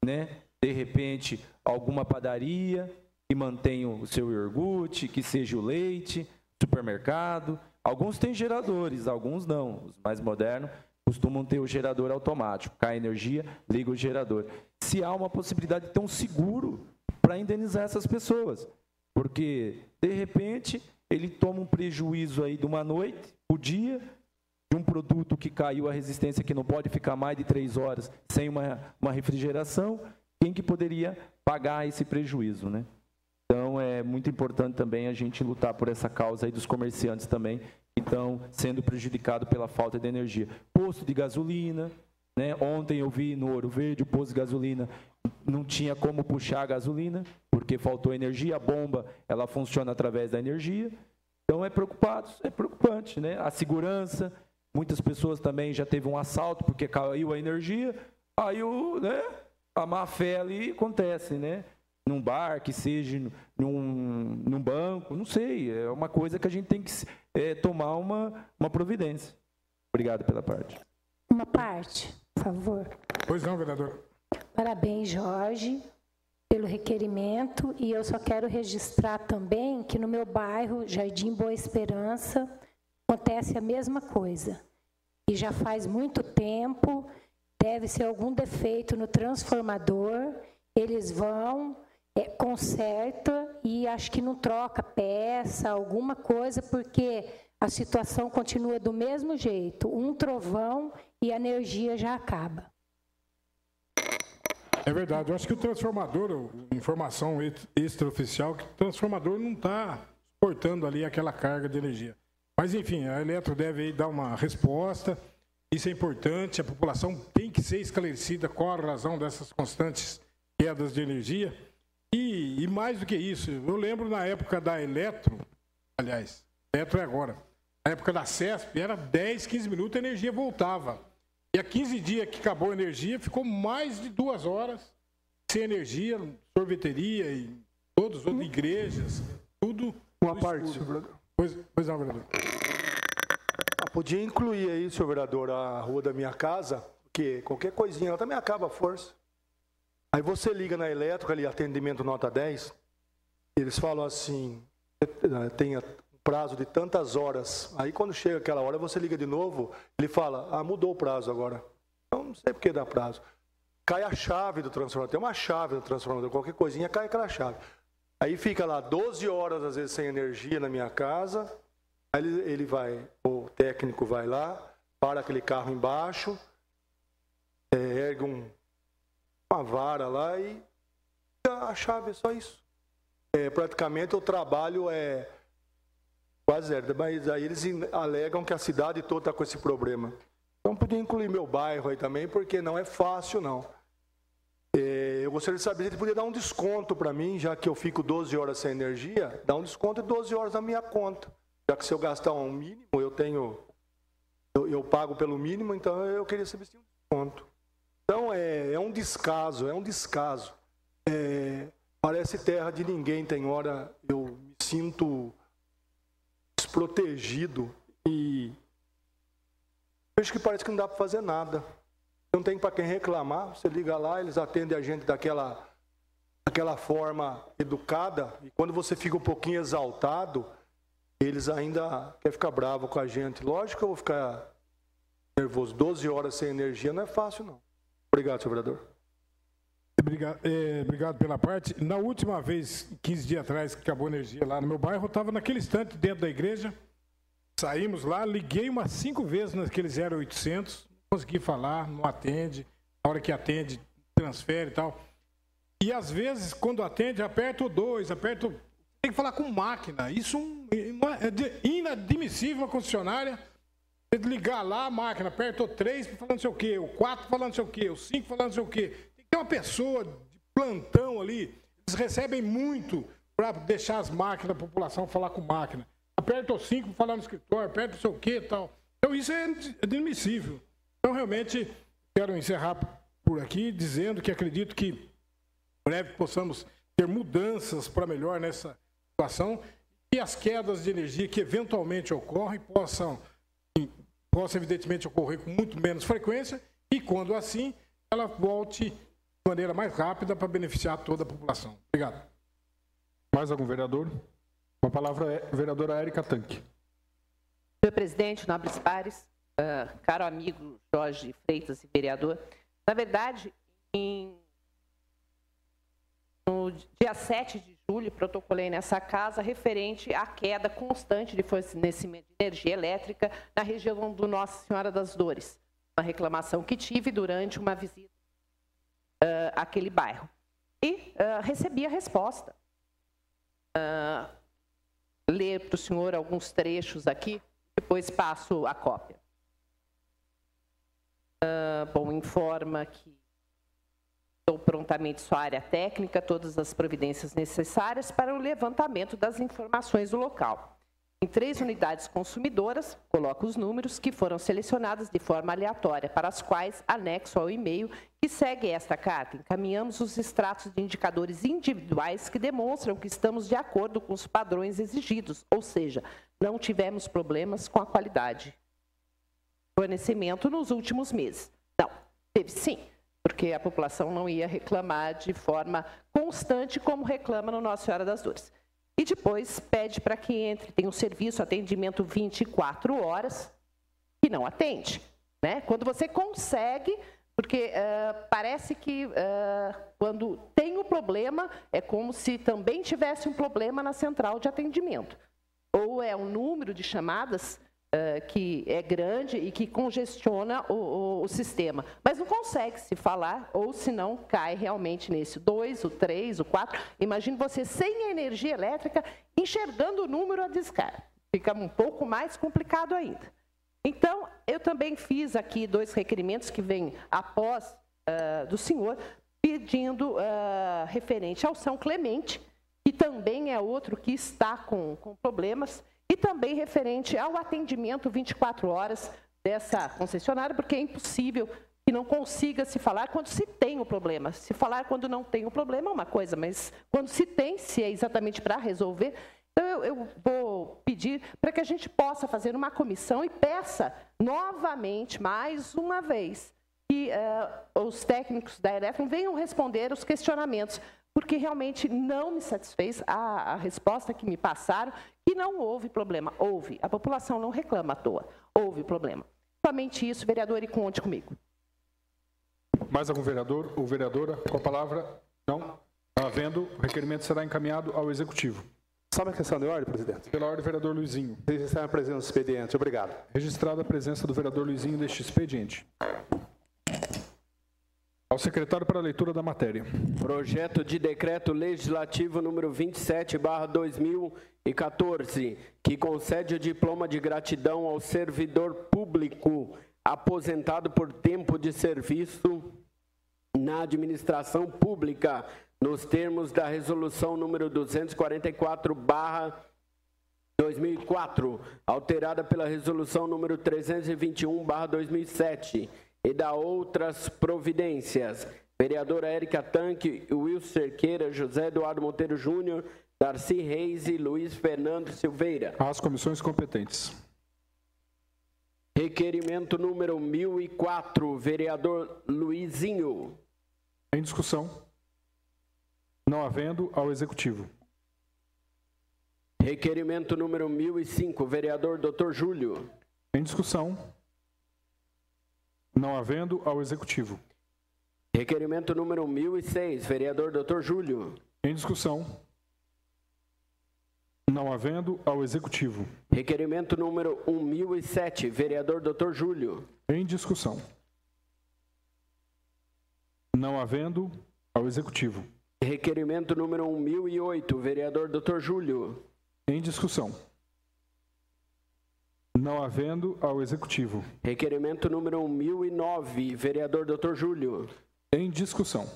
né? De repente, alguma padaria que mantenha o seu iogurte, que seja o leite, supermercado. Alguns têm geradores, alguns não. Os mais modernos costumam ter o gerador automático. Cai a energia, liga o gerador. Se há uma possibilidade de ter um seguro para indenizar essas pessoas. Porque, de repente, ele toma um prejuízo aí de uma noite, o dia, de um produto que caiu a resistência, que não pode ficar mais de 3 horas sem uma refrigeração. Quem que poderia pagar esse prejuízo, né? Então, é muito importante também a gente lutar por essa causa aí dos comerciantes também, que estão sendo prejudicados pela falta de energia. Posto de gasolina, né? Ontem eu vi no Ouro Verde, o posto de gasolina não tinha como puxar a gasolina, porque faltou energia, a bomba, ela funciona através da energia. Então, é preocupante, né? A segurança, muitas pessoas também já teve um assalto, porque caiu a energia, aí né? A má fé ali acontece, né? Num bar, que seja num banco, não sei, é uma coisa que a gente tem que tomar uma providência. Obrigado pela parte. Uma parte, por favor. Pois não, vereador. Parabéns, Jorge, pelo requerimento, e eu só quero registrar também que no meu bairro, Jardim Boa Esperança, acontece a mesma coisa. E já faz muito tempo, deve ser algum defeito no transformador, eles vão... conserta e acho que não troca peça, alguma coisa, porque a situação continua do mesmo jeito, um trovão e a energia já acaba. É verdade, eu acho que o transformador, informação extraoficial, que o transformador não está suportando ali aquela carga de energia. Mas enfim, a Eletro deve aí dar uma resposta, isso é importante, a população tem que ser esclarecida qual a razão dessas constantes quedas de energia. E mais do que isso, eu lembro na época da Eletro, aliás, Eletro é agora, na época da CESP, era 10, 15 minutos a energia voltava. E há 15 dias que acabou a energia, ficou mais de 2 horas sem energia, sorveteria e todas as outras igrejas, tudo. Uma parte, senhor vereador. Pois não, vereador. Podia incluir aí, senhor vereador, a rua da minha casa, porque qualquer coisinha, ela também acaba a força. Aí você liga na elétrica ali, atendimento nota 10, eles falam assim, tem prazo de tantas horas. Aí quando chega aquela hora, você liga de novo, ele fala, mudou o prazo agora. Eu não sei por que dá prazo. Cai a chave do transformador, tem uma chave do transformador, qualquer coisinha cai aquela chave. Aí fica lá 12 horas, às vezes, sem energia na minha casa, aí ele vai, o técnico vai lá, para aquele carro embaixo, ergue uma vara lá e a chave é só isso. Praticamente o trabalho é quase zero, mas aí eles alegam que a cidade toda está com esse problema. Então, podia incluir meu bairro aí também, porque não é fácil, não. Eu gostaria de saber se ele podia dar um desconto para mim, já que eu fico 12 horas sem energia, dar um desconto de 12 horas na minha conta. Já que se eu gastar um mínimo, eu pago pelo mínimo, então eu queria saber se tinha um desconto. Então, é um descaso. Parece terra de ninguém, tem hora eu me sinto desprotegido e vejo que parece que não dá para fazer nada. Não tem para quem reclamar, você liga lá, eles atendem a gente daquela forma educada, e quando você fica um pouquinho exaltado, eles ainda querem ficar bravos com a gente. Lógico que eu vou ficar nervoso. 12 horas sem energia não é fácil, não. Obrigado, senhor vereador. Obrigado pela parte. Na última vez, 15 dias atrás, que acabou a energia lá no meu bairro, eu estava naquele instante dentro da igreja, saímos lá, liguei umas 5 vezes naquele 0800, não consegui falar, não atende, na hora que atende, transfere e tal. E às vezes, quando atende, aperta o 2, tem que falar com máquina. Isso é inadmissível uma concessionária. Tem que ligar lá a máquina, aperta o 3 falando não sei o quê, o 4 falando não sei o quê, o 5 falando não sei o quê. Tem que ter uma pessoa de plantão ali. Eles recebem muito para deixar as máquinas, a população falar com máquina. Aperta o 5 falar no escritório, aperta não sei o quê e tal. Então isso é inadmissível. Então realmente quero encerrar por aqui dizendo que acredito que em breve possamos ter mudanças para melhor nessa situação e as quedas de energia que eventualmente ocorrem possam evidentemente ocorrer com muito menos frequência e quando assim ela volte de maneira mais rápida para beneficiar toda a população. Obrigado. Mais algum vereador? Com a palavra é a vereadora Érica Tanque. Senhor presidente, nobres pares, caro amigo Jorge Freitas e vereador, na verdade, no dia 7 de julho, protocolei nessa casa referente à queda constante de fornecimento de energia elétrica na região do Nossa Senhora das Dores. Uma reclamação que tive durante uma visita àquele bairro. E recebi a resposta. Ler para o senhor alguns trechos aqui, depois passo a cópia. Bom, informa que estou prontamente sua área técnica, todas as providências necessárias para o levantamento das informações do local. Em 3 unidades consumidoras, coloco os números que foram selecionadas de forma aleatória, para as quais anexo ao e-mail que segue esta carta. Encaminhamos os extratos de indicadores individuais que demonstram que estamos de acordo com os padrões exigidos, ou seja, não tivemos problemas com a qualidade do fornecimento nos últimos meses. Não, teve sim, porque a população não ia reclamar de forma constante como reclama no Nossa Senhora das Dores. E depois pede para que entre, tem um serviço, atendimento 24 horas, que não atende. Né? Quando você consegue, porque parece que quando tem um problema, é como se também tivesse um problema na central de atendimento. Ou é um número de chamadas que é grande e que congestiona o sistema. Mas não consegue se falar, ou se não, cai realmente nesse 2, o 3, o 4. Imagine você sem energia elétrica, enxergando o número a discar. Fica um pouco mais complicado ainda. Então, eu também fiz aqui 2 requerimentos que vêm após do senhor, pedindo referente ao São Clemente, que também é outro que está com problemas, e também referente ao atendimento 24 horas dessa concessionária, porque é impossível que não consiga se falar quando se tem o problema. Se falar quando não tem o problema é uma coisa, mas quando se tem, se é exatamente para resolver, então eu vou pedir para que a gente possa fazer uma comissão e peça novamente, mais uma vez, que os técnicos da Eletron venham responder os questionamentos, porque realmente não me satisfez a resposta que me passaram, que não houve problema. Houve. A população não reclama à toa. Houve problema. Somente isso, vereador, e conte comigo. Mais algum vereador ou vereadora com a palavra? Não? Havendo, o requerimento será encaminhado ao Executivo. Só uma questão de ordem, presidente. Pela ordem, vereador Luizinho. Registrar a presença do expediente. Obrigado. Registrada a presença do vereador Luizinho neste expediente. Ao secretário para a leitura da matéria. Projeto de decreto legislativo número 27/2014, que concede o diploma de gratidão ao servidor público aposentado por tempo de serviço na administração pública, nos termos da resolução número 244/2004, alterada pela resolução número 321/2007 e da outras providências. Vereadora Érica Tanque, Wilson Cerqueira, José Eduardo Monteiro Júnior, Darcy Reis e Luiz Fernando Silveira. Às comissões competentes. Requerimento número 1004, vereador Luizinho. Em discussão. Não havendo, ao Executivo. Requerimento número 1005, vereador Dr. Júlio. Em discussão. Não havendo, ao Executivo. Requerimento número 1006, vereador Dr. Júlio. Em discussão. Não havendo, ao Executivo. Requerimento número 1007, vereador Dr. Júlio. Em discussão. Não havendo, ao Executivo. Requerimento número 1008, vereador Dr. Júlio. Em discussão. Não havendo, ao Executivo. Requerimento número 1009, vereador Dr. Júlio. Em discussão.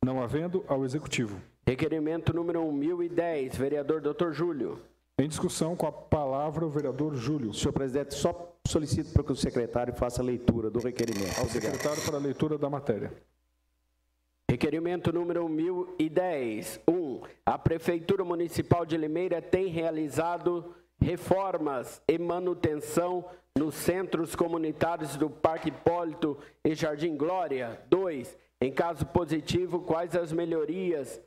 Não havendo, ao Executivo. Requerimento número 1010, vereador Dr. Júlio. Em discussão, com a palavra o vereador Júlio. Senhor presidente, só solicito para que o secretário faça a leitura do requerimento. Ao secretário para a leitura da matéria. Requerimento número 1010. 1. A Prefeitura Municipal de Limeira tem realizado reformas e manutenção nos centros comunitários do Parque Hipólito e Jardim Glória. 2. Em caso positivo, quais as melhorias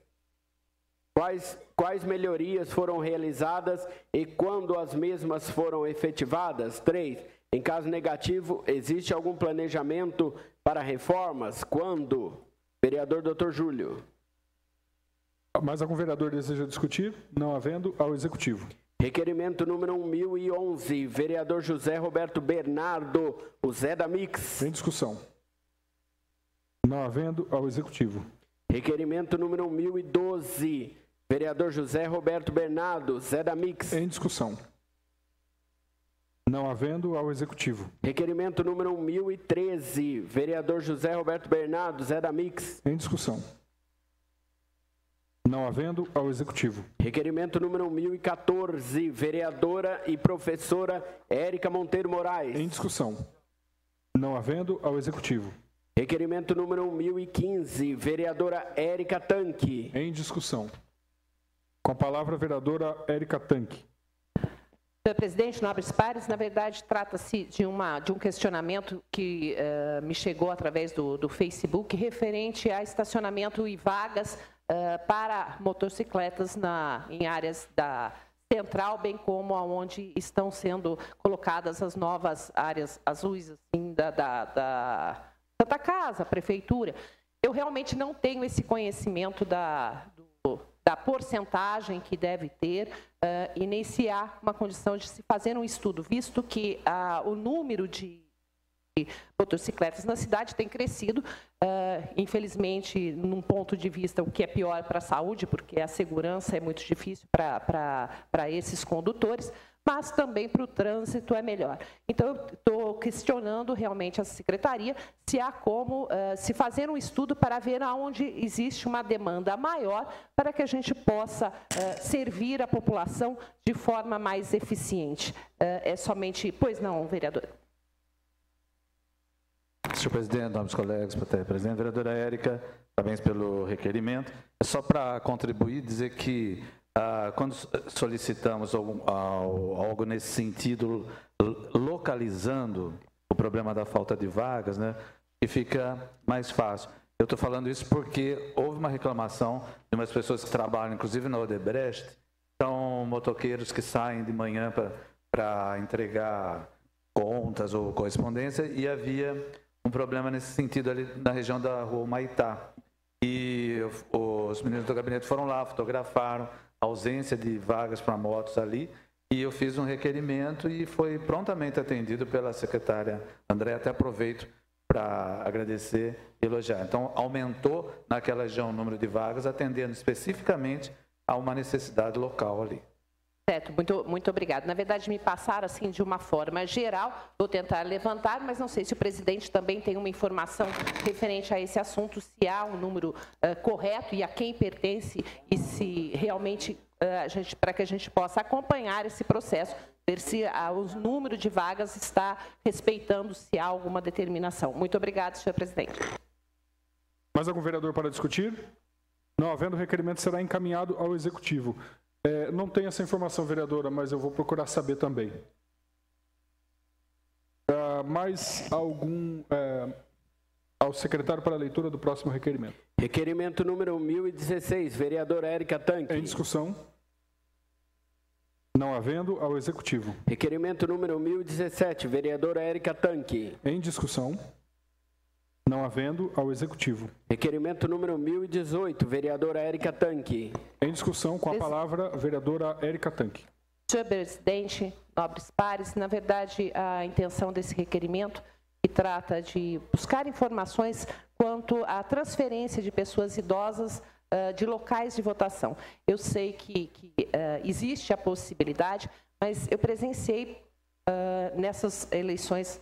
Quais melhorias foram realizadas e quando as mesmas foram efetivadas? 3. Em caso negativo, existe algum planejamento para reformas? Quando? Vereador Dr. Júlio. Mais algum vereador deseja discutir? Não havendo, ao Executivo. Requerimento número 1011, vereador José Roberto Bernardo, o Zé da Mix. Em discussão. Não havendo, ao Executivo. Requerimento número 1012, vereador José Roberto Bernardo, Zé da Mix. Em discussão. Não havendo, ao Executivo. Requerimento número 1013, vereador José Roberto Bernardo, Zé da Mix. Em discussão. Não havendo, ao Executivo. Requerimento número 1014, vereadora e professora Érica Monteiro Moraes. Em discussão. Não havendo, ao Executivo. Requerimento número 1015, vereadora Érica Tanque. Em discussão. Com a palavra a vereadora Érica Tanque. Senhor presidente, nobres pares, na verdade trata-se de um questionamento que me chegou através do Facebook referente a estacionamento e vagas para motocicletas em áreas da central, bem como aonde estão sendo colocadas as novas áreas azuis assim, da Santa Casa, prefeitura. Eu realmente não tenho esse conhecimento da porcentagem que deve ter e nem se há uma condição de se fazer um estudo, visto que o número de motocicletas na cidade tem crescido, infelizmente, num ponto de vista, o que é pior para a saúde, porque a segurança é muito difícil para esses condutores, mas também para o trânsito é melhor. Então, eu estou questionando realmente a secretaria se há como se fazer um estudo para ver aonde existe uma demanda maior para que a gente possa servir a população de forma mais eficiente. É somente... Pois não, vereador. Senhor presidente, nobres colegas, presidente, vereadora Érica, parabéns pelo requerimento. É só para contribuir, dizer que quando solicitamos algo nesse sentido, localizando o problema da falta de vagas, né, que fica mais fácil. Eu estou falando isso porque houve uma reclamação de umas pessoas que trabalham, inclusive na Odebrecht, são motoqueiros que saem de manhã para entregar contas ou correspondência e havia um problema nesse sentido ali na região da rua Humaitá. E os meninos do gabinete foram lá, fotografaram a ausência de vagas para motos ali e eu fiz um requerimento e foi prontamente atendido pela secretária André. Até aproveito para agradecer e elogiar. Então, aumentou naquela região o número de vagas, atendendo especificamente a uma necessidade local ali. Certo, muito obrigado. Na verdade, me passaram assim de uma forma geral, vou tentar levantar, mas não sei se o presidente também tem uma informação referente a esse assunto, se há um número correto e a quem pertence e se realmente, para que a gente possa acompanhar esse processo, ver se o número de vagas está respeitando, se há alguma determinação. Muito obrigado, senhor presidente. Mais algum vereador para discutir? Não havendo requerimento, será encaminhado ao Executivo. Não tenho essa informação, vereadora, mas eu vou procurar saber também. Mais algum ao secretário para a leitura do próximo requerimento? Requerimento número 1016, vereadora Érica Tanque. Em discussão? Não havendo, ao Executivo. Requerimento número 1017, vereadora Érica Tanque. Em discussão? Não havendo, ao Executivo. Requerimento número 1018, vereadora Érica Tanque. Em discussão, com a palavra, a vereadora Érica Tanque. Senhor presidente, nobres pares, na verdade, a intenção desse requerimento, que trata de buscar informações quanto à transferência de pessoas idosas de locais de votação. Eu sei que existe a possibilidade, mas eu presenciei nessas eleições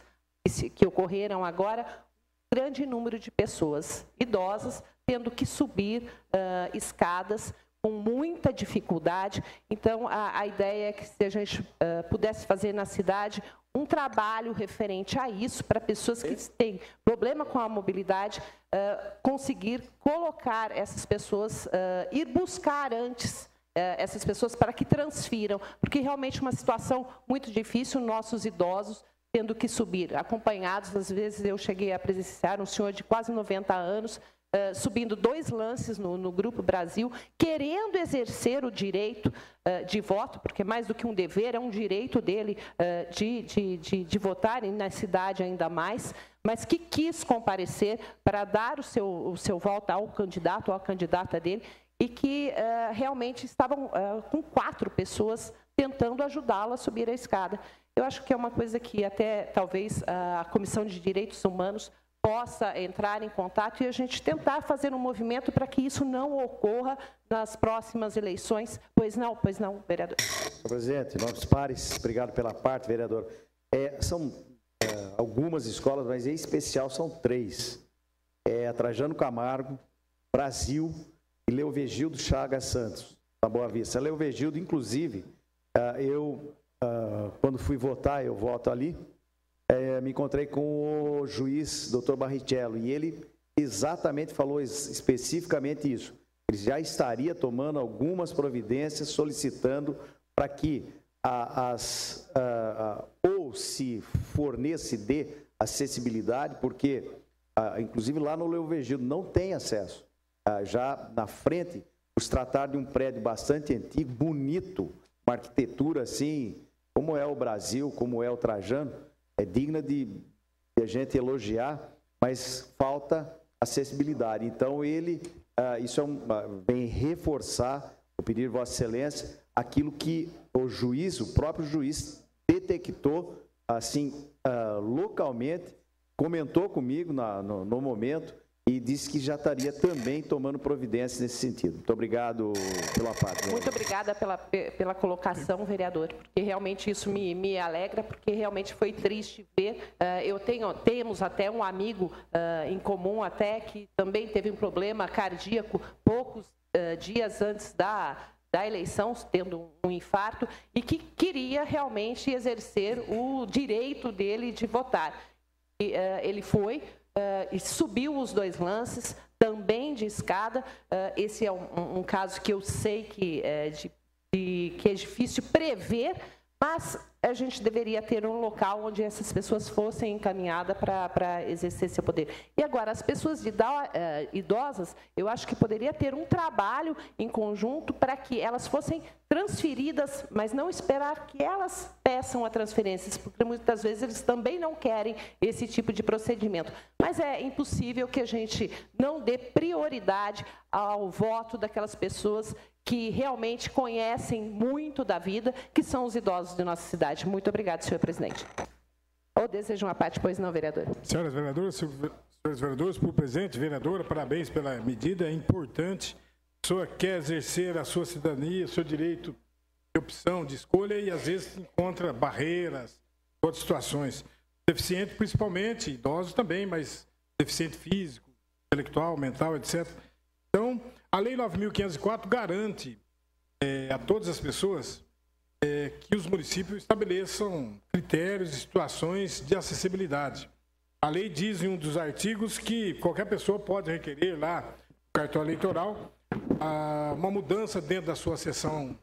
que ocorreram agora, grande número de pessoas idosas tendo que subir escadas com muita dificuldade. Então, a ideia é que se a gente pudesse fazer na cidade um trabalho referente a isso, para pessoas que têm problema com a mobilidade, conseguir colocar essas pessoas, ir buscar antes essas pessoas para que transfiram, porque realmente é uma situação muito difícil, nossos idosos tendo que subir, acompanhados, às vezes eu cheguei a presenciar um senhor de quase 90 anos, subindo 2 lances no Grupo Brasil, querendo exercer o direito de voto, porque mais do que um dever, é um direito dele de votar, e na cidade ainda mais, mas que quis comparecer para dar o seu voto ao candidato ou à candidata dele, e que realmente estavam com 4 pessoas tentando ajudá-lo a subir a escada. Eu acho que é uma coisa que até talvez a Comissão de Direitos Humanos possa entrar em contato e a gente tentar fazer um movimento para que isso não ocorra nas próximas eleições. Pois não, vereador. Senhor presidente, nobres pares, obrigado pela parte, vereador. São algumas escolas, mas em especial são 3. Trajano Camargo, Brasil e Leovegildo Chagas Santos, da Boa Vista. Leovegildo, inclusive, quando fui votar, eu voto ali, me encontrei com o juiz, doutor Barrichello, e ele exatamente falou especificamente isso. Ele já estaria tomando algumas providências, solicitando para que ou se fornece de acessibilidade, porque, inclusive lá no Leovegildo, não tem acesso. Já na frente, por se tratar de um prédio bastante antigo, bonito, uma arquitetura assim, como é o Brasil, como é o Trajano, é digna de a gente elogiar, mas falta acessibilidade. Então, isso vem reforçar, vou pedir Vossa Excelência, aquilo que o próprio juiz detectou, assim, localmente, comentou comigo no momento, e disse que já estaria também tomando providências nesse sentido. Muito obrigado pela parte. Muito obrigada pela colocação, vereador, porque realmente isso me alegra, porque realmente foi triste ver. Temos até um amigo em comum até que também teve um problema cardíaco poucos dias antes da eleição, tendo um infarto, e que queria realmente exercer o direito dele de votar. Ele foi e subiu os 2 lances, também de escada. Esse é um caso que eu sei que é difícil prever, mas a gente deveria ter um local onde essas pessoas fossem encaminhadas para exercer seu poder. E agora, as pessoas idosas, eu acho que poderia ter um trabalho em conjunto para que elas fossem transferidas, mas não esperar que elas peçam a transferência, porque muitas vezes eles também não querem esse tipo de procedimento. Mas é impossível que a gente não dê prioridade ao voto daquelas pessoas que realmente conhecem muito da vida, que são os idosos de nossa cidade. Muito obrigada, senhor presidente. Ou deseja uma parte, pois não, vereador? Senhoras vereadoras, senhores vereadores, por presente, vereadora, parabéns pela medida, é importante. A pessoa quer exercer a sua cidadania, o seu direito opção, de escolha, e às vezes encontra barreiras, outras situações. Deficiente, principalmente, idosos também, mas deficiente físico, intelectual, mental, etc. Então, a Lei 9.504 garante a todas as pessoas que os municípios estabeleçam critérios e situações de acessibilidade. A lei diz em um dos artigos que qualquer pessoa pode requerer lá no cartório eleitoral uma mudança dentro da sua sessão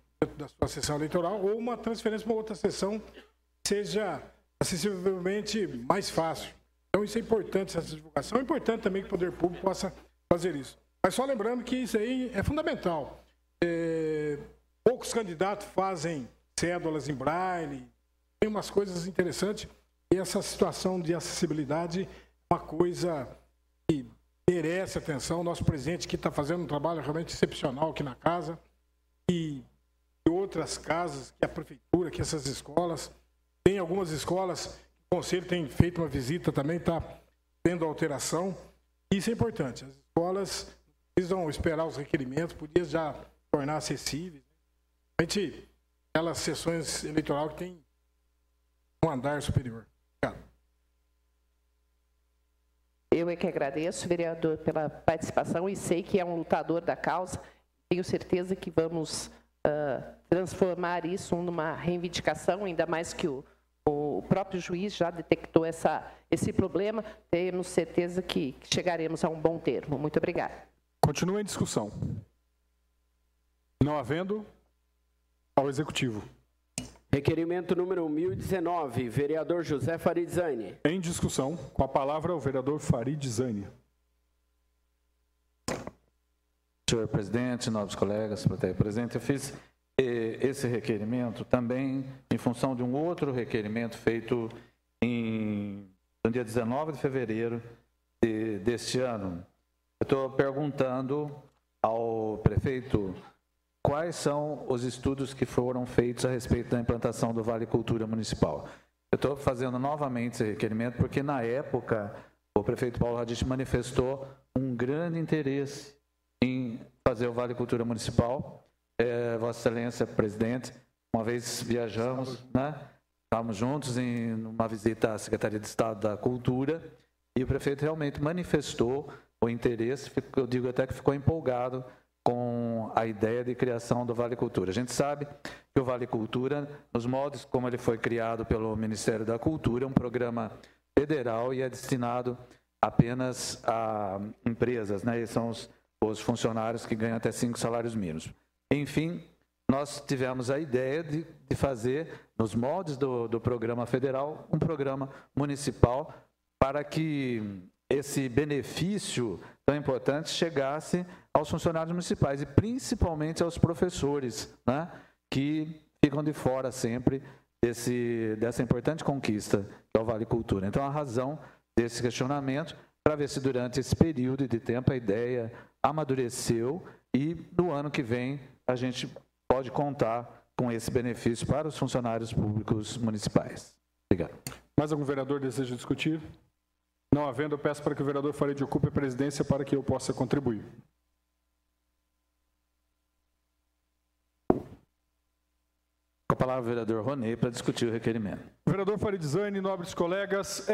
eleitoral ou uma transferência para outra sessão que seja acessivelmente mais fácil. Então isso é importante, essa divulgação. É importante também que o poder público possa fazer isso. Mas só lembrando que isso aí é fundamental. Poucos candidatos fazem cédulas em braille, tem umas coisas interessantes, e essa situação de acessibilidade é uma coisa que merece atenção. O nosso presidente que está fazendo um trabalho realmente excepcional aqui na casa, e outras casas, que a prefeitura, que essas escolas, tem algumas escolas, o conselho tem feito uma visita também, está tendo alteração, isso é importante. As escolas precisam esperar os requerimentos, podia já tornar acessíveis. Realmente, aquelas sessões eleitorais que tem um andar superior. Obrigado. Eu é que agradeço, vereador, pela participação, e sei que é um lutador da causa. Tenho certeza que vamos transformar isso numa reivindicação, ainda mais que o próprio juiz já detectou esse problema. Temos certeza que chegaremos a um bom termo. Muito obrigada. Continua em discussão. Não havendo, ao Executivo. Requerimento número 1019, vereador José Farid Zaini. Em discussão, com a palavra o vereador Farid Zaini. Senhor presidente, nobres colegas, plateia presente, eu fiz esse requerimento também em função de um outro requerimento feito no dia 19 de fevereiro deste ano. Eu estou perguntando ao prefeito quais são os estudos que foram feitos a respeito da implantação do Vale Cultura Municipal. Eu estou fazendo novamente esse requerimento porque, na época, o prefeito Paulo Radich manifestou um grande interesse em fazer o Vale Cultura Municipal. Vossa Excelência, presidente, uma vez viajamos, né? Estávamos juntos em uma visita à Secretaria de Estado da Cultura e o prefeito realmente manifestou o interesse, eu digo até que ficou empolgado com a ideia de criação do Vale Cultura. A gente sabe que o Vale Cultura, nos moldes como ele foi criado pelo Ministério da Cultura, é um programa federal e é destinado apenas a empresas, né? Esses são os funcionários que ganham até 5 salários mínimos. Enfim, nós tivemos a ideia de fazer, nos moldes do programa federal, um programa municipal para que esse benefício tão importante chegasse aos funcionários municipais e principalmente aos professores, né, que ficam de fora sempre dessa importante conquista que é o Vale Cultura. Então, a razão desse questionamento, para ver se durante esse período de tempo a ideia amadureceu e no ano que vem a gente pode contar com esse benefício para os funcionários públicos municipais. Obrigado. Mais algum vereador deseja discutir? Não havendo, eu peço para que o vereador Farid ocupe a presidência para que eu possa contribuir. Com a palavra o vereador Ronei para discutir o requerimento. Vereador Farid Zaini, nobres colegas,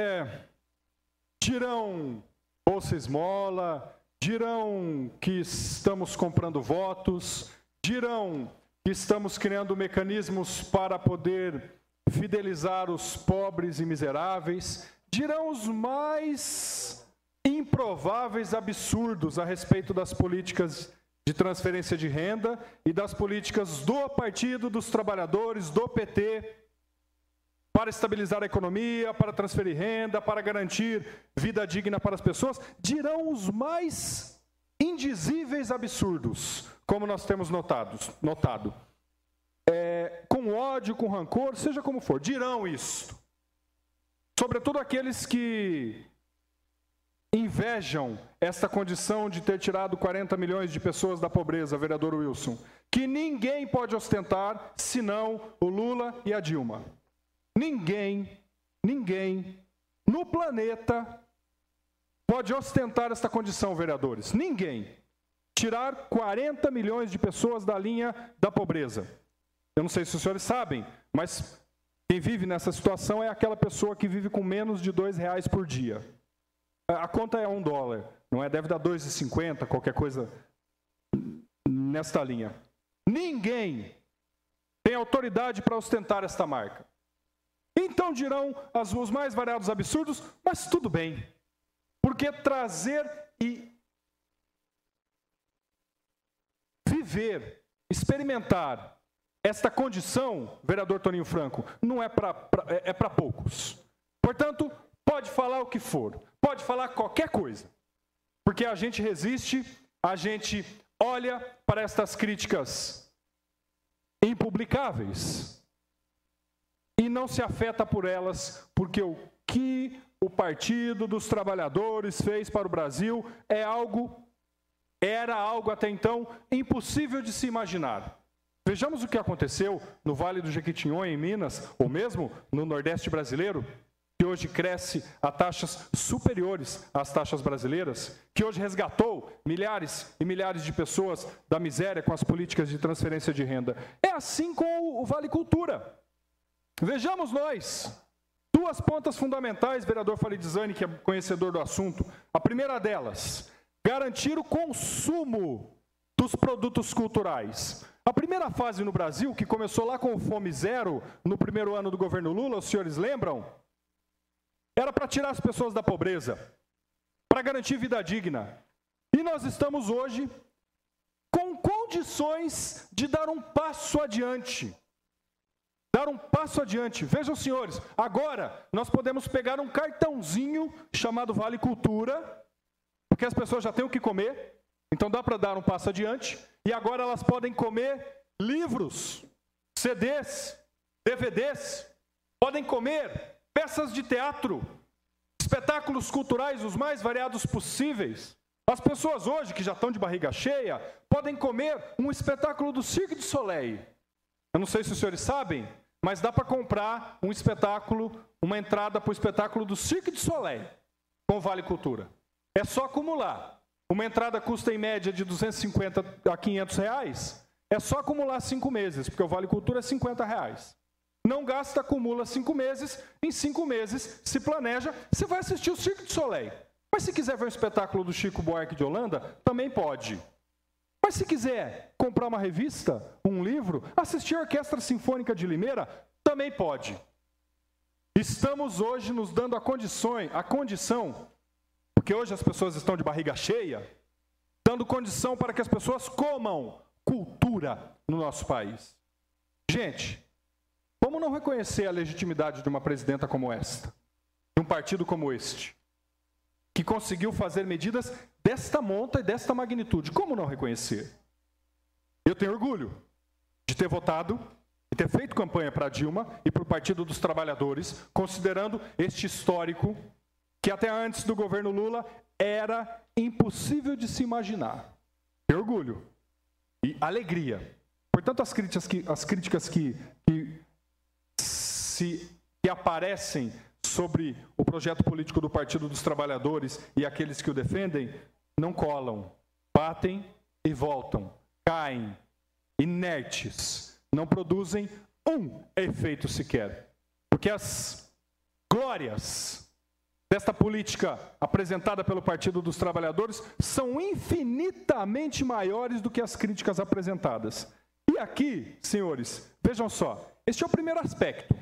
dirão bolsa esmola, dirão que estamos comprando votos, dirão que estamos criando mecanismos para poder fidelizar os pobres e miseráveis, dirão os mais improváveis absurdos a respeito das políticas de transferência de renda e das políticas do Partido dos Trabalhadores, do PT, para estabilizar a economia, para transferir renda, para garantir vida digna para as pessoas, dirão os mais indizíveis absurdos, como nós temos notado. Com ódio, com rancor, seja como for, dirão isso. Sobretudo aqueles que invejam esta condição de ter tirado 40 milhões de pessoas da pobreza, vereador Wilson, que ninguém pode ostentar senão o Lula e a Dilma. Ninguém no planeta pode ostentar esta condição, vereadores. Ninguém. Tirar 40 milhões de pessoas da linha da pobreza. eu não sei se os senhores sabem, mas quem vive nessa situação é aquela pessoa que vive com menos de R$2 por dia. A conta é $1, não é? Deve dar R$2,50, qualquer coisa nesta linha. Ninguém tem autoridade para ostentar esta marca. Então dirão os mais variados absurdos, mas tudo bem, porque trazer e viver, experimentar esta condição, vereador Toninho Franco, não é para poucos. Portanto, pode falar o que for, pode falar qualquer coisa, porque a gente resiste, a gente olha para estas críticas impublicáveis e não se afeta por elas, porque o que o Partido dos Trabalhadores fez para o Brasil era algo até então impossível de se imaginar. Vejamos o que aconteceu no Vale do Jequitinhonha, em Minas, ou mesmo no Nordeste brasileiro, que hoje cresce a taxas superiores às taxas brasileiras, que hoje resgatou milhares e milhares de pessoas da miséria com as políticas de transferência de renda. É assim com o Vale Cultura. Vejamos nós, duas pontas fundamentais, vereador Faridizani, que é conhecedor do assunto. A primeira delas, garantir o consumo dos produtos culturais. A primeira fase no Brasil, que começou lá com o Fome Zero, no primeiro ano do governo Lula, os senhores lembram? Era para tirar as pessoas da pobreza, para garantir vida digna. E nós estamos hoje com condições de dar um passo adiante. Dar um passo adiante. Vejam, senhores, agora nós podemos pegar um cartãozinho chamado Vale Cultura, porque as pessoas já têm o que comer, então dá para dar um passo adiante, e agora elas podem comer livros, CDs, DVDs, podem comer peças de teatro, espetáculos culturais os mais variados possíveis. As pessoas hoje, que já estão de barriga cheia, podem comer um espetáculo do Cirque du Soleil. Eu não sei se os senhores sabem, mas dá para comprar um espetáculo, uma entrada para o espetáculo do Cirque du Soleil, com Vale Cultura. É só acumular. Uma entrada custa em média de R$250 a R$500, é só acumular 5 meses, porque o Vale Cultura é R$50. Não gasta, acumula 5 meses, em 5 meses se planeja, você vai assistir o Cirque du Soleil. Mas se quiser ver um espetáculo do Chico Buarque de Holanda, também pode. Mas se quiser comprar uma revista, um livro, assistir a Orquestra Sinfônica de Limeira, também pode. Estamos hoje nos dando a condição, porque hoje as pessoas estão de barriga cheia, dando condição para que as pessoas comam cultura no nosso país. Gente, como não reconhecer a legitimidade de uma presidenta como esta, de um partido como este, que conseguiu fazer medidas desta monta e desta magnitude? Como não reconhecer? Eu tenho orgulho de ter votado e ter feito campanha para Dilma e para o Partido dos Trabalhadores, considerando este histórico que até antes do governo Lula era impossível de se imaginar. Tenho orgulho e alegria. Portanto, as críticas que aparecem sobre o projeto político do Partido dos Trabalhadores e aqueles que o defendem, não colam, batem e voltam, caem, inertes, não produzem um efeito sequer. Porque as glórias desta política apresentada pelo Partido dos Trabalhadores são infinitamente maiores do que as críticas apresentadas. E aqui, senhores, vejam só, este é o primeiro aspecto.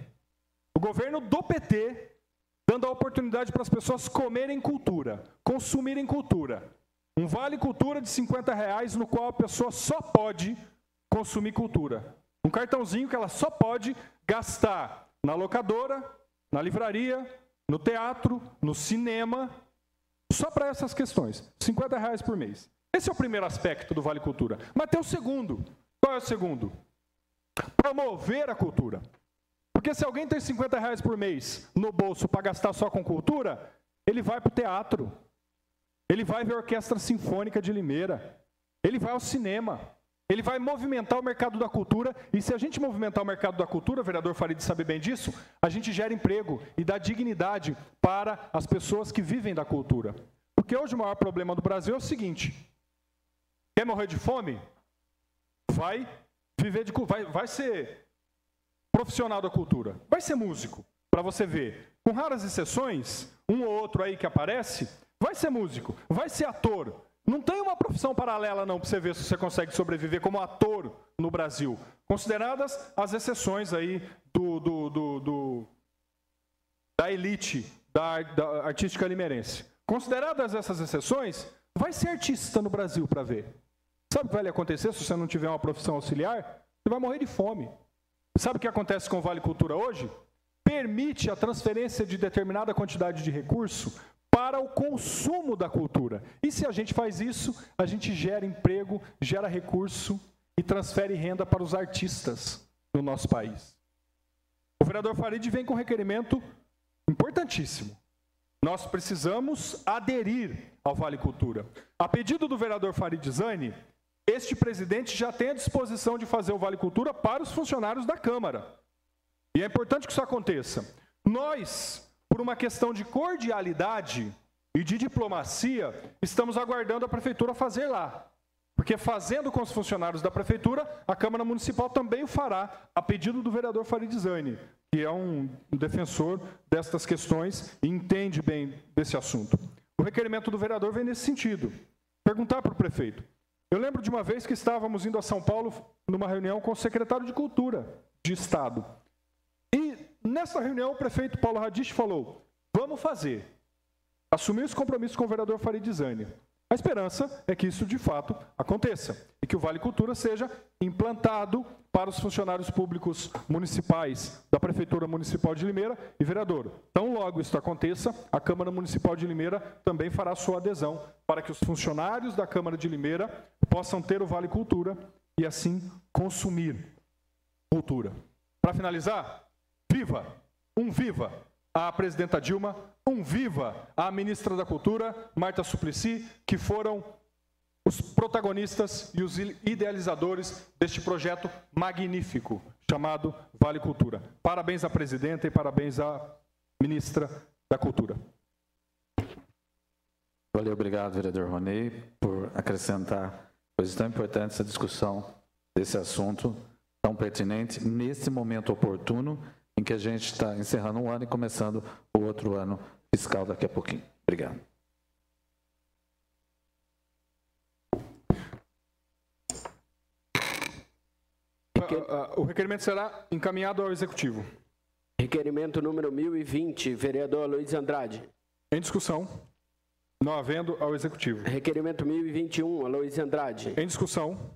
O governo do PT dando a oportunidade para as pessoas comerem cultura, consumirem cultura. Um Vale Cultura de R$50, no qual a pessoa só pode consumir cultura. Um cartãozinho que ela só pode gastar na locadora, na livraria, no teatro, no cinema, só para essas questões. R$50 por mês. Esse é o primeiro aspecto do Vale Cultura. Mas tem o segundo. Qual é o segundo? Promover a cultura. Porque se alguém tem R$50 por mês no bolso para gastar só com cultura, ele vai para o teatro, ele vai ver a Orquestra Sinfônica de Limeira, ele vai ao cinema, ele vai movimentar o mercado da cultura, e se a gente movimentar o mercado da cultura, o vereador Farid sabe bem disso, a gente gera emprego e dá dignidade para as pessoas que vivem da cultura. Porque hoje o maior problema do Brasil é o seguinte: quer morrer de fome? Vai ser profissional da cultura? Vai ser músico, para você ver. Com raras exceções, um ou outro aí que aparece, vai ser músico, vai ser ator. Não tem uma profissão paralela não, para você ver se você consegue sobreviver como ator no Brasil. Consideradas as exceções aí da elite da artística limeirense. Consideradas essas exceções, vai ser artista no Brasil para ver. Sabe o que vai lhe acontecer se você não tiver uma profissão auxiliar? Você vai morrer de fome. Sabe o que acontece com o Vale Cultura hoje? Permite a transferência de determinada quantidade de recurso para o consumo da cultura. E se a gente faz isso, a gente gera emprego, gera recurso e transfere renda para os artistas no nosso país. O vereador Farid vem com um requerimento importantíssimo. Nós precisamos aderir ao Vale Cultura. A pedido do vereador Farid Zani, este presidente já tem a disposição de fazer o Vale Cultura para os funcionários da Câmara. E é importante que isso aconteça. Nós, por uma questão de cordialidade e de diplomacia, estamos aguardando a Prefeitura fazer lá. Porque fazendo com os funcionários da Prefeitura, a Câmara Municipal também o fará, a pedido do vereador Farid Zani, que é um defensor destas questões e entende bem desse assunto. O requerimento do vereador vem nesse sentido. Perguntar para o prefeito. Eu lembro de uma vez que estávamos indo a São Paulo numa reunião com o secretário de Cultura de Estado. E nessa reunião o prefeito Paulo Radich falou, vamos fazer. Assumir os compromissos com o vereador Farid Zani. A esperança é que isso de fato aconteça e que o Vale Cultura seja implantado para os funcionários públicos municipais da Prefeitura Municipal de Limeira e vereador. Tão logo isso aconteça, a Câmara Municipal de Limeira também fará sua adesão para que os funcionários da Câmara de Limeira possam ter o Vale Cultura e assim consumir cultura. Para finalizar, viva, viva a presidenta Dilma, viva a ministra da Cultura, Marta Suplicy, que foram os protagonistas e os idealizadores deste projeto magnífico, chamado Vale Cultura. Parabéns à presidenta e parabéns à ministra da Cultura. Valeu, obrigado, vereador Ronei, por acrescentar coisas tão importantes à discussão desse assunto tão pertinente, nesse momento oportuno, em que a gente está encerrando um ano e começando o outro ano fiscal daqui a pouquinho. Obrigado. O requerimento será encaminhado ao Executivo. Requerimento número 1020, vereador Luiz Andrade. Em discussão, não havendo ao Executivo. Requerimento 1021, Luiz Andrade. Em discussão,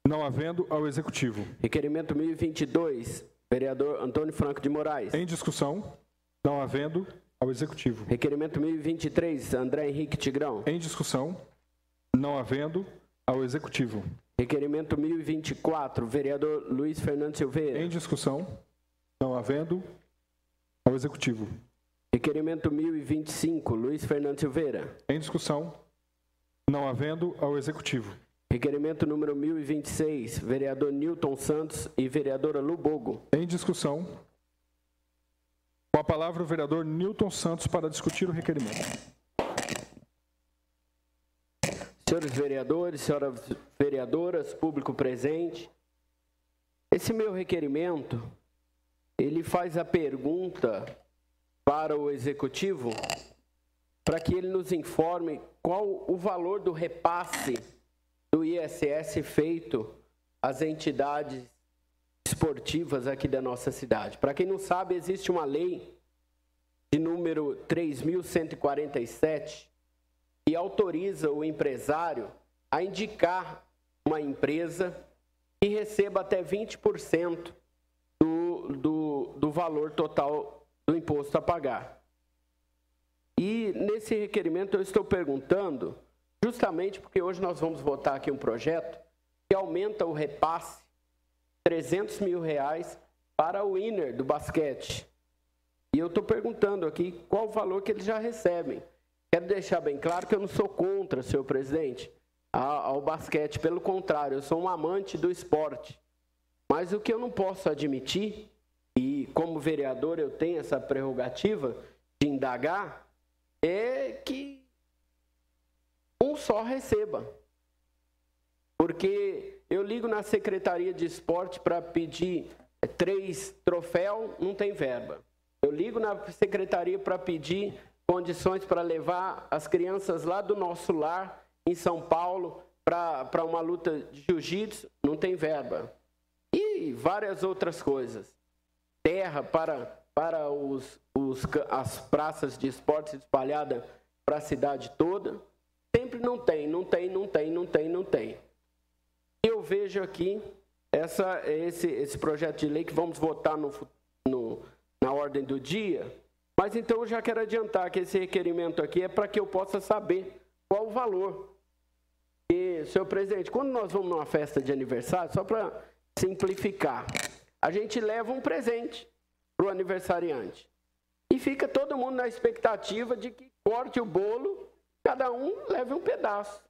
não havendo ao Executivo. Requerimento 1022, vereador Antônio Franco de Moraes. Em discussão, não havendo ao Executivo. Requerimento 1023, André Henrique Tigrão. Em discussão, não havendo ao Executivo. Requerimento 1024, vereador Luiz Fernando Silveira. Em discussão, não havendo ao Executivo. Requerimento 1025, Luiz Fernando Silveira. Em discussão, não havendo ao Executivo. Requerimento número 1026, vereador Newton Santos e vereadora Lu Bogo. Em discussão, com a palavra o vereador Newton Santos para discutir o requerimento. Senhores vereadores, senhoras vereadoras, público presente, esse meu requerimento, ele faz a pergunta para o Executivo para que ele nos informe qual o valor do repasse do ISS feito às entidades esportivas aqui da nossa cidade. Para quem não sabe, existe uma lei de número 3.147 que autoriza o empresário a indicar uma empresa que receba até 20% do valor total do imposto a pagar. E nesse requerimento eu estou perguntando, justamente porque hoje nós vamos votar aqui um projeto que aumenta o repasse de R$300 mil para o winner do basquete. E eu estou perguntando aqui qual o valor que eles já recebem. Quero deixar bem claro que eu não sou contra, senhor presidente, ao basquete. Pelo contrário, eu sou um amante do esporte. Mas o que eu não posso admitir, e como vereador eu tenho essa prerrogativa de indagar, é que um só receba. Porque eu ligo na Secretaria de Esporte para pedir 3 troféu, não tem verba. Eu ligo na secretaria para pedir condições para levar as crianças lá do nosso lar, em São Paulo, para uma luta de jiu-jitsu, não tem verba. E várias outras coisas. Terra para as praças de esportes espalhadas para a cidade toda. Sempre não tem. Eu vejo aqui esse projeto de lei que vamos votar na ordem do dia, mas então eu já quero adiantar que esse requerimento aqui é para que eu possa saber qual o valor. E, senhor presidente, quando nós vamos numa festa de aniversário, só para simplificar, a gente leva um presente para o aniversariante. E fica todo mundo na expectativa de que corte o bolo, cada um leve um pedaço.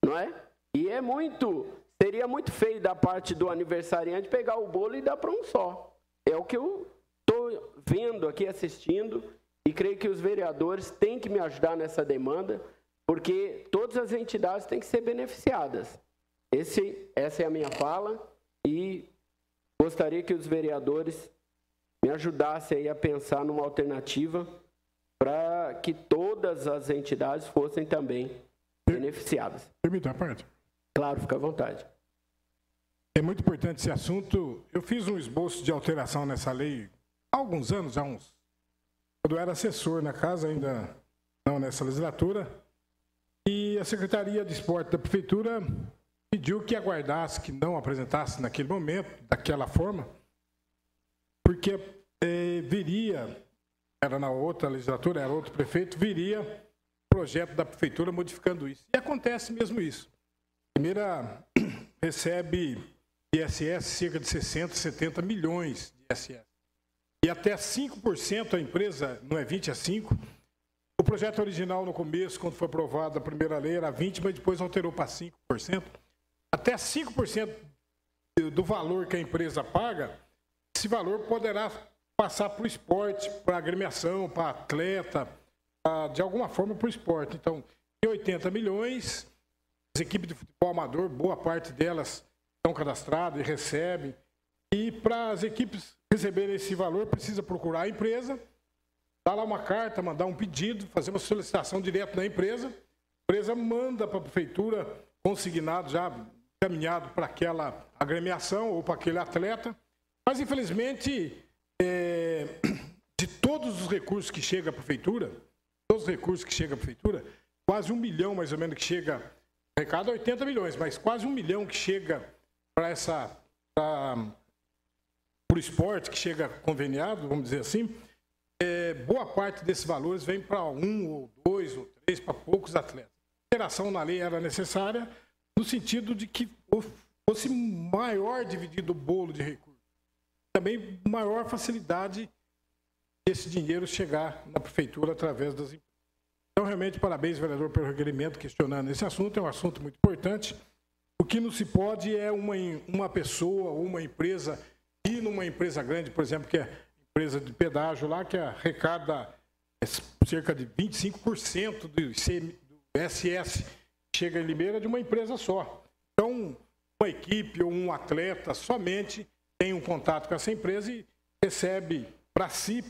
Não é? E seria muito feio da parte do aniversariante pegar o bolo e dar para um só. É o que eu estou vendo aqui, assistindo, e creio que os vereadores têm que me ajudar nessa demanda, porque todas as entidades têm que ser beneficiadas. Essa é a minha fala, e gostaria que os vereadores me ajudassem aí a pensar numa alternativa para que todas as entidades fossem também beneficiadas. Permita a parte? Claro, fica à vontade. É muito importante esse assunto. Eu fiz um esboço de alteração nessa lei há alguns anos, quando eu era assessor na casa, ainda não nessa legislatura, e a Secretaria de Esporte da Prefeitura pediu que aguardasse, que não apresentasse naquele momento, daquela forma, porque viria, era na outra legislatura, era outro prefeito, viria projeto da Prefeitura modificando isso. E acontece mesmo isso. A primeira recebe ISS cerca de 60, 70 milhões de ISS. E até 5% a empresa, não é 20, é 5%. O projeto original no começo, quando foi aprovado a primeira lei, era 20%, mas depois alterou para 5%. Até 5% do valor que a empresa paga, esse valor poderá passar para o esporte, para a agremiação, para a atleta, de alguma forma para o esporte. Então, tem 80 milhões, as equipes de futebol amador, boa parte delas estão cadastradas e recebem. E para as equipes receberem esse valor, precisa procurar a empresa, dar lá uma carta, mandar um pedido, fazer uma solicitação direto da empresa. A empresa manda para a prefeitura, consignado, já encaminhado para aquela agremiação ou para aquele atleta. Mas, infelizmente, de todos os recursos que chegam à prefeitura, quase 1 milhão, mais ou menos, que chega, arrecada 80 milhões, mas quase 1 milhão que chega para o esporte, que chega conveniado, vamos dizer assim, boa parte desses valores vem para 1 ou 2 ou 3, para poucos atletas. A alteração na lei era necessária no sentido de que fosse maior dividido o bolo de recursos. Também maior facilidade esse dinheiro chegar na prefeitura através das empresas. Então, realmente, parabéns, vereador, pelo requerimento questionando esse assunto. É um assunto muito importante. O que não se pode é uma pessoa ou uma empresa ir numa empresa grande, por exemplo, que é a empresa de pedágio lá, que arrecada cerca de 25% do SS, chega em Limeira, de uma empresa só. Então, uma equipe ou um atleta somente tem um contato com essa empresa e recebe para si,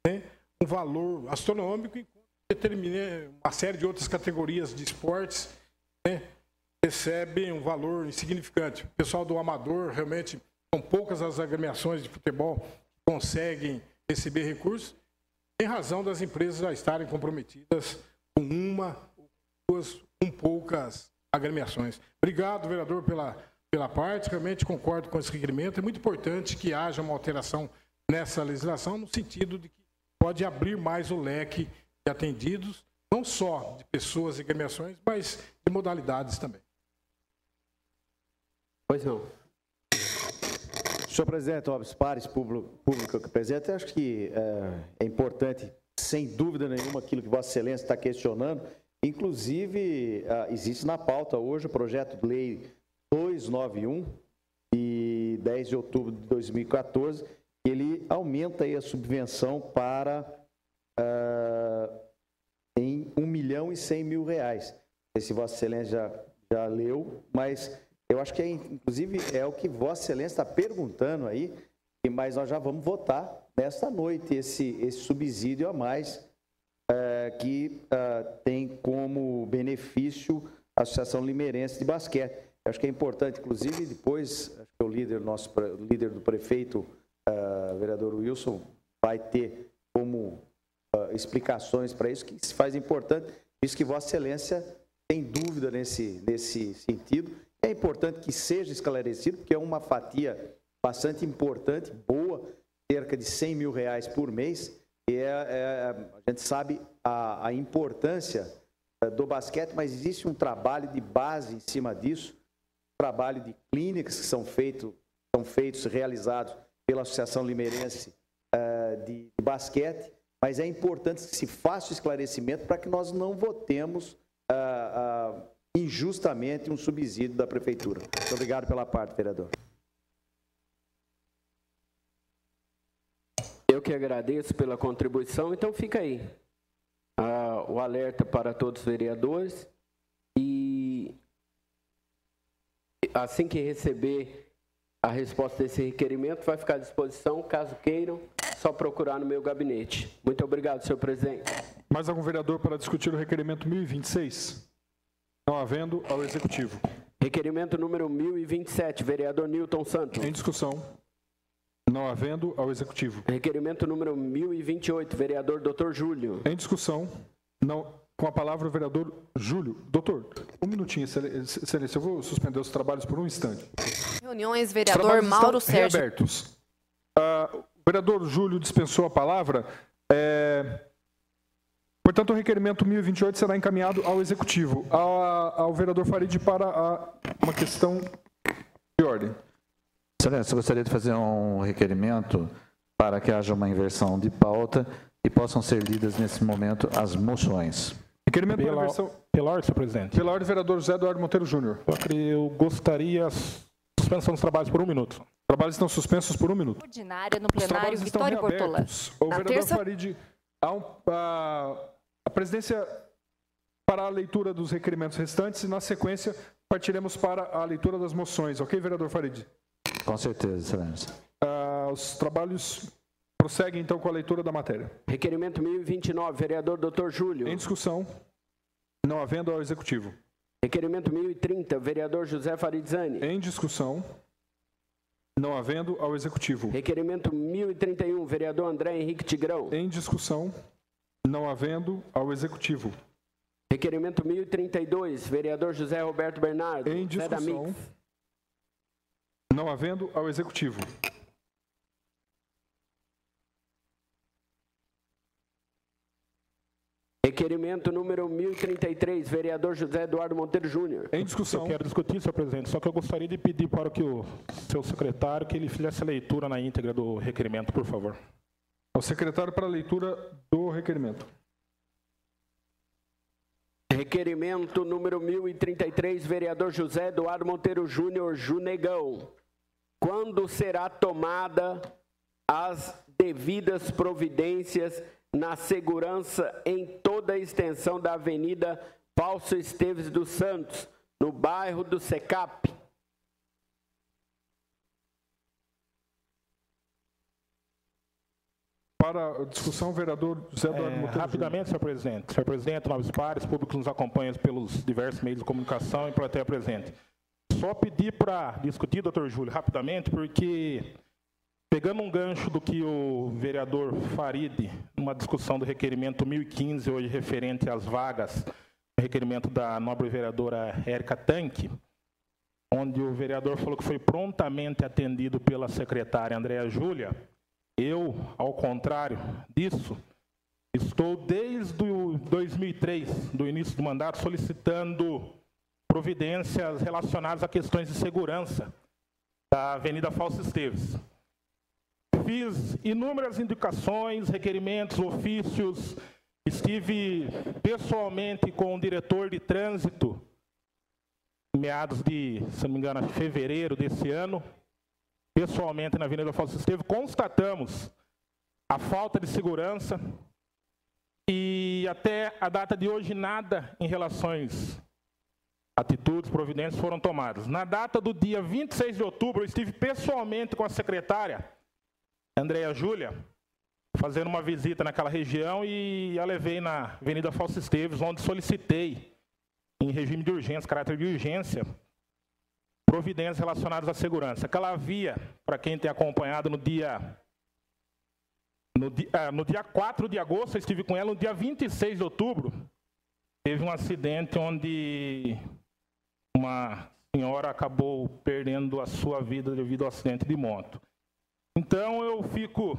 né, um valor astronômico, e determina uma série de outras categorias de esportes, né, recebe um valor insignificante. O pessoal do amador, realmente, são poucas as agremiações de futebol que conseguem receber recursos, em razão das empresas já estarem comprometidas com uma, duas, com poucas agremiações. Obrigado, vereador, pela parte. Realmente concordo com esse requerimento. É muito importante que haja uma alteração nessa legislação, no sentido de que pode abrir mais o leque de atendidos, não só de pessoas e agremiações, mas de modalidades também. Pois não. Senhor presidente, nobres pares, público aqui presente, acho que é importante, sem dúvida nenhuma, aquilo que Vossa Excelência está questionando. Inclusive, existe na pauta hoje o projeto de lei 291, de 10 de outubro de 2014, ele aumenta aí a subvenção para em R$ 1.100.000. Não sei se Vossa Excelência já leu, mas Eu acho que, inclusive, é o que Vossa Excelência está perguntando aí, mas nós já vamos votar nesta noite esse subsídio a mais que tem como benefício a Associação Limeirense de Basquete. Eu acho que é importante, inclusive, depois, acho que o líder do prefeito, vereador Wilson, vai ter como explicações para isso, que se faz importante, isso que Vossa Excelência tem dúvida nesse sentido. É importante que seja esclarecido, porque é uma fatia bastante importante, boa, cerca de R$100 mil por mês, e a gente sabe a importância do basquete, mas existe um trabalho de base em cima disso, trabalho de clínicas que são feitos, realizados pela Associação Limeirense de Basquete, mas é importante que se faça o esclarecimento para que nós não votemos injustamente um subsídio da Prefeitura. Muito obrigado pela parte, vereador. Eu que agradeço pela contribuição, então fica aí o alerta para todos os vereadores e assim que receber a resposta desse requerimento, vai ficar à disposição, caso queiram, só procurar no meu gabinete. Muito obrigado, senhor presidente. Mais algum vereador para discutir o requerimento 1026? Não havendo, ao Executivo. Requerimento número 1027, vereador Newton Santos. Em discussão. Não havendo, ao Executivo. Requerimento número 1028, vereador Dr. Júlio. Em discussão. Não, com a palavra o vereador Júlio. Doutor, um minutinho, excelência, eu vou suspender os trabalhos por um instante. Reuniões, vereador Mauro Sérgio. Reabertos. O vereador Júlio dispensou a palavra. Portanto, o requerimento 1028 será encaminhado ao Executivo. Ao vereador Farid para uma questão de ordem. Excelência, eu gostaria de fazer um requerimento para que haja uma inversão de pauta e possam ser lidas nesse momento as moções. Requerimento para inversão. Pela ordem, senhor presidente. Pela ordem, vereador José Eduardo Monteiro Júnior. Eu gostaria suspensão dos trabalhos por 1 minuto. Trabalhos estão suspensos por 1 minuto. Ordinária no plenário, Vitório Portolã. O vereador Farid, a presidência para a leitura dos requerimentos restantes e, na sequência, partiremos para a leitura das moções. Ok, vereador Farid? Com certeza, excelência. Os trabalhos prosseguem, então, com a leitura da matéria. Requerimento 1029, vereador Dr. Júlio. Em discussão, não havendo, ao Executivo. Requerimento 1030, vereador José Faridzani. Em discussão, não havendo, ao Executivo. Requerimento 1031, vereador André Henrique Tigrão. Em discussão, não havendo, ao Executivo. Requerimento 1032, vereador José Roberto Bernardo. Em discussão, não havendo, ao Executivo. Requerimento número 1033, vereador José Eduardo Monteiro Júnior. Em discussão. Eu quero discutir, senhor presidente, só que eu gostaria de pedir para que o seu secretário que ele fizesse a leitura na íntegra do requerimento, por favor. Ao secretário para a leitura do requerimento. Requerimento número 1033, vereador José Eduardo Monteiro Júnior, Junegão. Quando será tomada as devidas providências na segurança em toda a extensão da Avenida Valso Esteves dos Santos, no bairro do Secap? Para a discussão, vereador José Eduardo Monteiro. Rapidamente, senhor presidente. Senhor presidente, nobres pares, público que nos acompanha pelos diversos meios de comunicação e plateia presente. Só pedir para discutir, doutor Júlio, rapidamente, porque pegando um gancho do que o vereador Farid, numa discussão do requerimento 1015, hoje referente às vagas, o requerimento da nobre vereadora Érica Tanque, onde o vereador falou que foi prontamente atendido pela secretária Andréa Júlia. Eu, ao contrário disso, estou desde o 2003, do início do mandato, solicitando providências relacionadas a questões de segurança da Avenida Valso Esteves. Fiz inúmeras indicações, requerimentos, ofícios, estive pessoalmente com o diretor de trânsito, em meados de, se não me engano, fevereiro desse ano, pessoalmente na Avenida Valso Esteves, constatamos a falta de segurança e até a data de hoje nada em relações atitudes, providências foram tomadas. Na data do dia 26 de outubro, eu estive pessoalmente com a secretária, Andréia Júlia, fazendo uma visita naquela região e a levei na Avenida Fausto Esteves, onde solicitei, em regime de urgência, caráter de urgência, providências relacionadas à segurança. Aquela via, para quem tem acompanhado no dia 4 de agosto, eu estive com ela, no dia 26 de outubro, teve um acidente onde uma senhora acabou perdendo a sua vida devido ao acidente de moto. Então, eu fico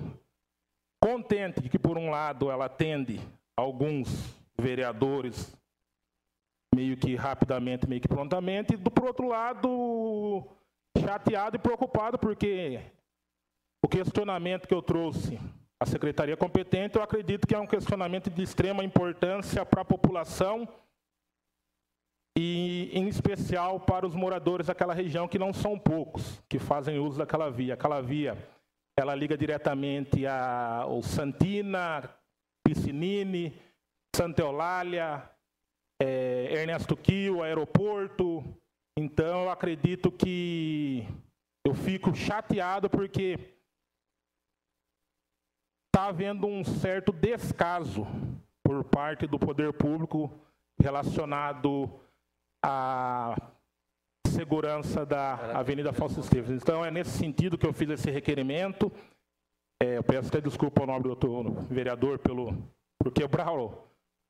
contente de que, por um lado, ela atende alguns vereadores meio que rapidamente, meio que prontamente, e, por outro lado, chateado e preocupado, porque o questionamento que eu trouxe à secretaria competente, eu acredito que é um questionamento de extrema importância para a população e, em especial, para os moradores daquela região, que não são poucos, que fazem uso daquela via. Aquela via, ela liga diretamente ao Santina, Piscinini, Santa Eulália, Ernesto Quio, aeroporto. Então, eu acredito que eu fico chateado porque está havendo um certo descaso por parte do poder público relacionado à segurança da Avenida Fausto Esteves. Então, é nesse sentido que eu fiz esse requerimento. Eu peço até desculpa ao nobre doutor vereador por quebrar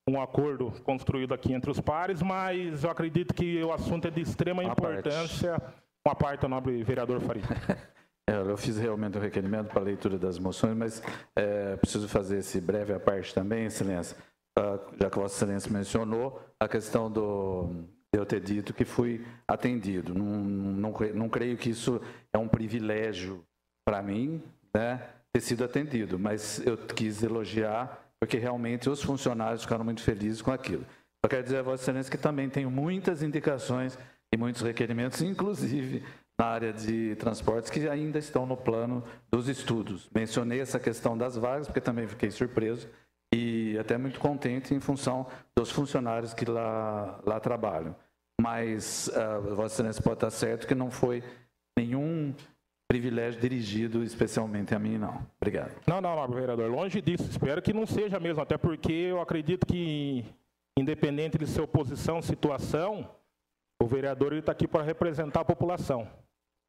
um acordo construído aqui entre os pares, mas eu acredito que o assunto é de extrema importância. Uma parte do nobre vereador Faria. Eu fiz realmente o requerimento para a leitura das moções, mas preciso fazer esse breve à parte também, Excelência, já que Vossa Excelência mencionou a questão de eu ter dito que fui atendido. Não creio que isso é um privilégio para mim, né, ter sido atendido, mas eu quis elogiar porque realmente os funcionários ficaram muito felizes com aquilo. Eu quero dizer a Vossa Excelência que também tenho muitas indicações e muitos requerimentos, inclusive na área de transportes, que ainda estão no plano dos estudos. Mencionei essa questão das vagas, porque também fiquei surpreso e até muito contente em função dos funcionários que lá trabalham. Mas Vossa Excelência pode estar certo que não foi nenhum privilégio dirigido especialmente a mim, não. Obrigado. Não, vereador, longe disso. Espero que não seja mesmo, até porque eu acredito que, independente de sua posição, situação, o vereador está aqui para representar a população.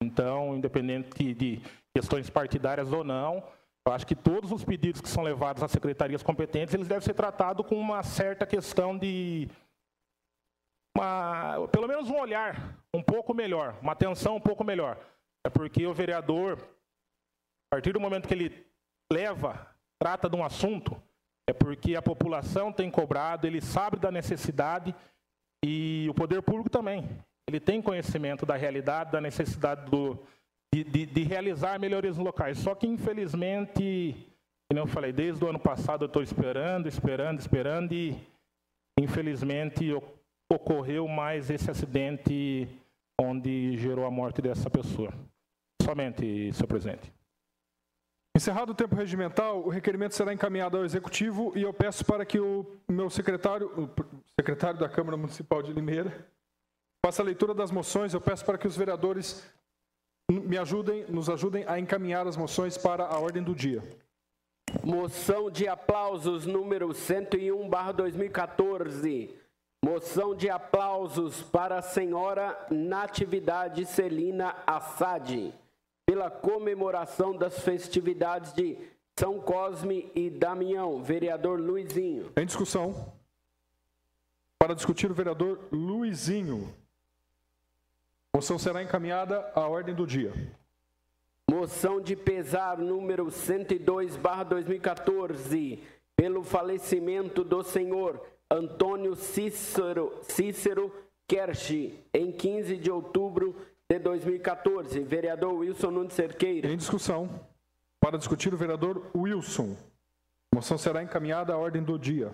Então, independente de questões partidárias ou não, eu acho que todos os pedidos que são levados às secretarias competentes, eles devem ser tratados com uma certa questão de pelo menos um olhar um pouco melhor, uma atenção um pouco melhor. É porque o vereador, a partir do momento que ele trata de um assunto, é porque a população tem cobrado, ele sabe da necessidade e o poder público também. Ele tem conhecimento da realidade, da necessidade de realizar melhorias nos locais. Só que, infelizmente, como eu falei, desde o ano passado eu estou esperando e, infelizmente, ocorreu mais esse acidente onde gerou a morte dessa pessoa. Somente, senhor presidente. Encerrado o tempo regimental, o requerimento será encaminhado ao Executivo e eu peço para que o meu secretário da Câmara Municipal de Limeira, faça a leitura das moções. Eu peço para que os vereadores nos ajudem a encaminhar as moções para a ordem do dia. Moção de aplausos número 101/2014. Moção de aplausos para a senhora Natividade Celina Assad, pela comemoração das festividades de São Cosme e Damião. Vereador Luizinho. Em discussão. Para discutir o vereador Luizinho. Moção será encaminhada à ordem do dia. Moção de pesar número 102/2014, pelo falecimento do senhor Antônio Cícero Kersh, em 15 de outubro de 2014. Vereador Wilson Nunes Cerqueira. Em discussão. Para discutir o vereador Wilson. Moção será encaminhada à ordem do dia.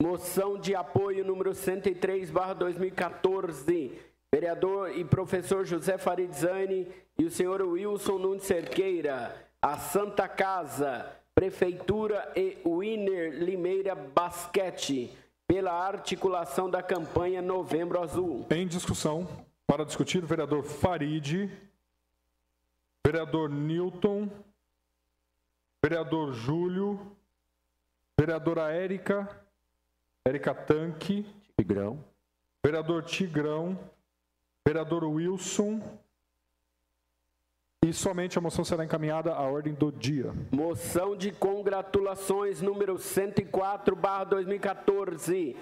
Moção de apoio número 103/2014. Vereador e professor José Faridzani e o senhor Wilson Nunes Cerqueira. A Santa Casa, Prefeitura e Winner Limeira Basquete, pela articulação da campanha Novembro Azul. Em discussão, para discutir, o vereador Farid, vereador Newton, vereador Júlio, vereadora Érica Tanque, Tigrão, vereador Tigrão, vereador Wilson, e somente a moção será encaminhada à ordem do dia. Moção de congratulações número 104/2014.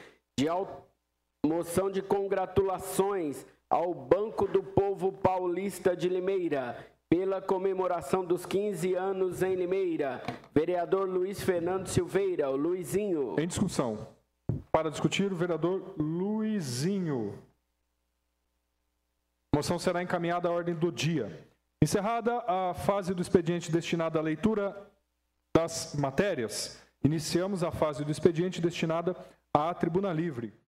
Moção de congratulações ao Banco do Povo Paulista de Limeira pela comemoração dos 15 anos em Limeira. Vereador Luiz Fernando Silveira, o Luizinho. Em discussão. Para discutir, o vereador Luizinho. A moção será encaminhada à ordem do dia. Encerrada a fase do expediente destinada à leitura das matérias, iniciamos a fase do expediente destinada à tribuna livre.